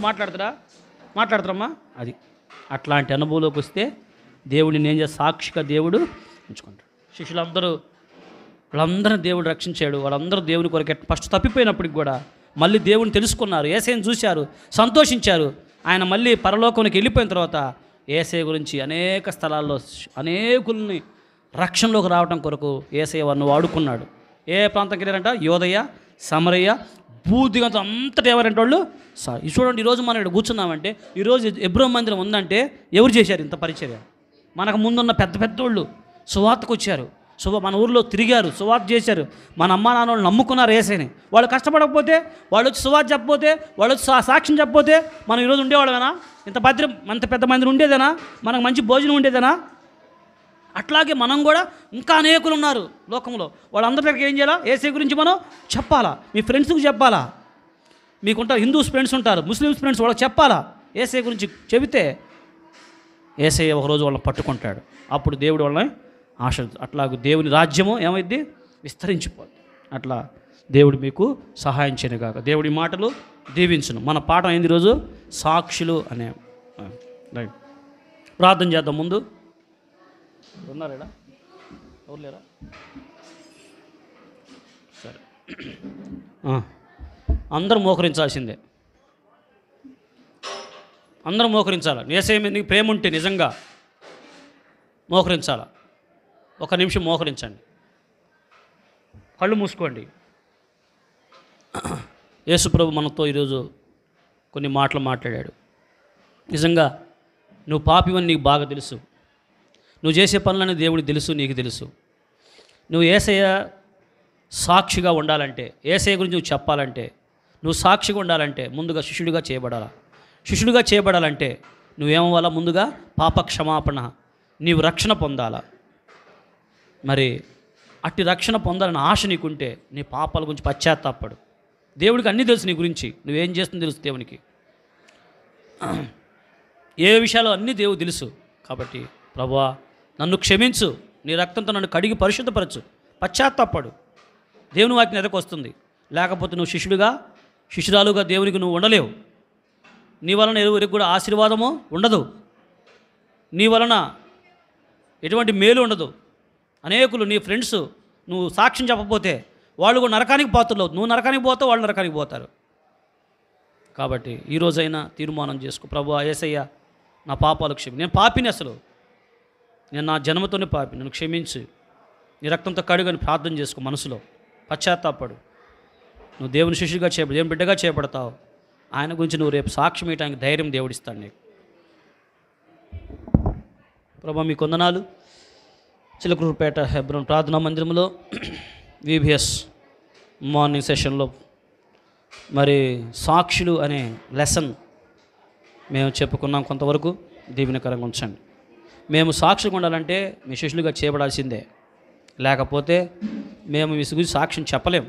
మాట్లాడతారమ్మా. అది అట్లాంటి అనుభవంలోకి వస్తే దేవుడిని ఏం చేస్తే సాక్షిగా దేవుడు ఉంచుకుంటాడు. వాళ్ళందరినీ దేవుడు రక్షించాడు. వాళ్ళందరూ దేవుని కొరకు ఫస్ట్ తప్పిపోయినప్పటికి కూడా మళ్ళీ దేవుని తెలుసుకున్నారు, యేసయ్యను చూశారు, సంతోషించారు. ఆయన మళ్ళీ పరలోకానికి వెళ్ళిపోయిన తర్వాత యేసయ్య గురించి అనేక స్థలాల్లో అనేకుల్ని రక్షణలోకి రావడం కొరకు యేసయ్య వారిని వాడుకున్నాడు. ఏ ప్రాంతంకి వెళ్ళారంట, యోదయ, సమరయ్య, భూదిగంతం అంతటా ఎవరంటే వాళ్ళు చూడండి. ఈరోజు మనం ఇక్కడ కూర్చున్నామంటే, ఈరోజు ఎబ్రోహీం మందిరం ఉందంటే ఎవరు చేశారు ఇంత పరిచర్య? మనకు ముందున్న పెద్ద పెద్దోళ్ళు సువార్తకు వచ్చారు, మన ఊర్లో తిరిగారు, సువార్త చేశారు, మన అమ్మా నాన్న వాళ్ళు నమ్ముకున్నారు యేసయ్యని. వాళ్ళు కష్టపడకపోతే, వాళ్ళు వచ్చి సువార్త చెప్పకపోతే, వాళ్ళు వచ్చి సాక్ష్యం చెప్పకపోతే మనం ఈరోజు ఉండేవాళ్ళమేనా? ఇంత పెద్ద మందిని ఉండేదేనా? మనకు మంచి భోజనం ఉండేదేనా? అట్లాగే మనం కూడా ఇంకా అనేకులు ఉన్నారు లోకంలో. వాళ్ళందరి దగ్గరికి ఏం చేయాలా, యేసయ్య గురించి మనం చెప్పాలా. మీ ఫ్రెండ్స్కి చెప్పాలా, మీకుంటారు హిందూస్ ఫ్రెండ్స్ ఉంటారు, ముస్లిమ్స్ ఫ్రెండ్స్, వాళ్ళకి చెప్పాలా. యేసయ్య గురించి చెబితే యేసయ్య ఒకరోజు వాళ్ళని పట్టుకుంటాడు. అప్పుడు దేవుడు వాళ్ళని అట్లాగే దేవుని రాజ్యము ఏమైద్ది, విస్తరించిపోద్ది. అట్లా దేవుడు మీకు సహాయం చేయను కాక. దేవుడి మాటలు దీవించును. మన పాఠం ఏంది ఈరోజు, సాక్షులు అనే. రైట్, ప్రార్థన చేద్దాం. ముందు ఉన్నారా, ఎవరు లేరా? సరే, అందరూ మోకరించాల్సిందే, అందరూ మోకరించాలి. యేసయ్య మీద నీకు ప్రేమ ఉంటే నిజంగా మోకరించాలా. ఒక నిమిషం మోకరించండి, కళ్ళు మూసుకోండి. యేసుప్రభు మనతో ఈరోజు కొన్ని మాటలు మాట్లాడాడు. నిజంగా నువ్వు పాపివని నీకు బాగా తెలుసు, నువ్వు చేసే పనులని దేవుడికి తెలుసు, నీకు తెలుసు. నువ్వు యేసయ్య సాక్షిగా ఉండాలంటే, యేసయ్య గురించి నువ్వు చెప్పాలంటే, నువ్వు సాక్షిగా ఉండాలంటే ముందుగా శిష్యుడిగా చేయబడాలా. శిష్యుడిగా చేయబడాలంటే నువ్వేమవ్వాలా, ముందుగా పాప క్షమాపణ, నీవు రక్షణ పొందాలా. మరి అట్టి రక్షణ పొందాలని ఆశ నీకుంటే నీ పాపాల గురించి పశ్చాత్తాపడు. దేవుడికి అన్నీ తెలుసు నీ గురించి, నువ్వేం చేస్తుందో తెలుసు దేవునికి, ఏ విషయాలు అన్నీ దేవుడు తెలుసు. కాబట్టి ప్రభువా నన్ను క్షమించు, నీ రక్తంతో నన్ను కడిగి పరిశుద్ధపరచు, పశ్చాత్తాపడు. దేవుని వాక్యం ఎదకు వస్తుంది. లేకపోతే నువ్వు శిష్యురాలుగా దేవునికి నువ్వు ఉండలేవు. నీ వలన ఎవరికి కూడా ఆశీర్వాదము ఉండదు, నీ వలన ఎటువంటి మేలు ఉండదు. అనేకులు నీ ఫ్రెండ్స్ నువ్వు సాక్ష్యం చెప్పకపోతే వాళ్ళు కూడా నరకానికి పాత్రలు, నువ్వు నరకానికి పోతావు, వాళ్ళు నరకానికి పోతారు. కాబట్టి ఈరోజైనా తీర్మానం చేసుకో, ప్రభువా యేసయ్య నా పాపాలు క్షమి, నేను పాపిని, అసలు నేను నా జన్మతోనే పాపి, నన్ను క్షమించు, నీ రక్తంతో కడుగని ప్రార్థన చేసుకో, మనసులో పశ్చాత్తాపడు. నువ్వు దేవుని శిష్యుడిగా దేవుని బిడ్డగా చేపడతావు. ఆయన గురించి నువ్వు రేపు సాక్ష్యం ఇవ్వడానికి ధైర్యం దేవుడిస్తాడు నీకు. ప్రభా మీ కొందనాలు. చిలకలూరుపేట హెబ్రోన్ ప్రార్థనా మందిరంలో VBS మార్నింగ్ సెషన్లో మరి సాక్షులు అనే లెసన్ మేము చెప్పుకున్నాం. కొంతవరకు దీవెనకరంగా ఉంచండి. మేము సాక్షులుగా ఉండాలంటే మీ శిష్యులుగా చేయబడాల్సిందే, లేకపోతే మేము మీ గురించి సాక్ష్యం చెప్పలేం.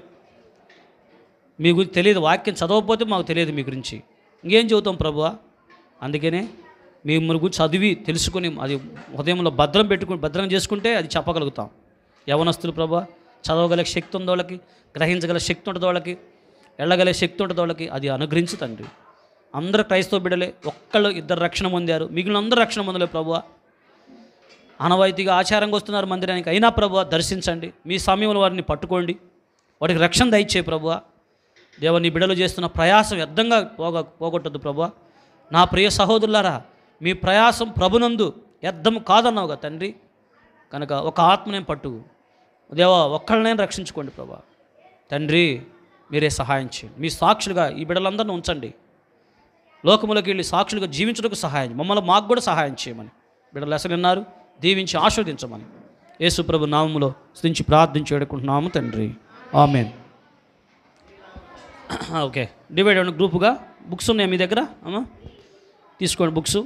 మీ గురించి తెలియదు, వాక్యం చదవకపోతే మాకు తెలియదు మీ గురించి, ఇంకేం చెబుతాం ప్రభువా? అందుకనే మిమ్మల్ని గురించి చదివి తెలుసుకొని అది హృదయంలో భద్రం చేసుకుంటే అది చెప్పగలుగుతాం. యవనస్తులు ప్రభువా, చదవగల శక్తి ఉంది వాళ్ళకి, గ్రహించగల శక్తి ఉంటుంది వాళ్ళకి, వెళ్ళగల శక్తి ఉంటుంది వాళ్ళకి, అది అనుగ్రహించు తండ్రి. అందరూ క్రైస్తవ బిడ్డలే, ఒక్కళ్ళు ఇద్దరు రక్షణ పొందారు, మిగిలిన అందరూ రక్షణ పొందలే ప్రభువా. ఆనవాయితీగా ఆచారంగా వస్తున్నారు మందిరానికి, అయినా ప్రభువా దర్శించండి. మీ సమయంలో వారిని పట్టుకోండి, వారికి రక్షణ దయచే ప్రభువా. దేవ నీ బిడ్డలు చేస్తున్న ప్రయాసం వ్యర్థంగా పోగొట్టద్దు ప్రభువా. నా ప్రియ సహోదరులారా, మీ ప్రయాసం ప్రభునందు వ్యర్థం కాదన్నావుగా తండ్రి. కనుక ఒక ఆత్మనేం పట్టు దేవా, ఒక్కళ్ళనైనా రక్షించుకోండి ప్రభా. తండ్రి మీరే సహాయం చేయండి. మీ సాక్షులుగా ఈ బిడ్డలందరినీ ఉంచండి. లోకములోకి వెళ్ళి సాక్షులుగా జీవించడానికి సహాయం, మాకు కూడా సహాయం చేయమని బిడ్డలు అసలు విన్నారు, దీవించి ఆశీర్వదించమని యేసు ప్రభు నామములో స్తుతించి ప్రార్థించి వేడుకుంటున్నాము తండ్రి. ఆమేన్. ఓకే, డివైడ్ అవ్వండి గ్రూపుగా. బుక్స్ ఉన్నాయి మీ దగ్గర అమ్మా, తీసుకోండి బుక్స్.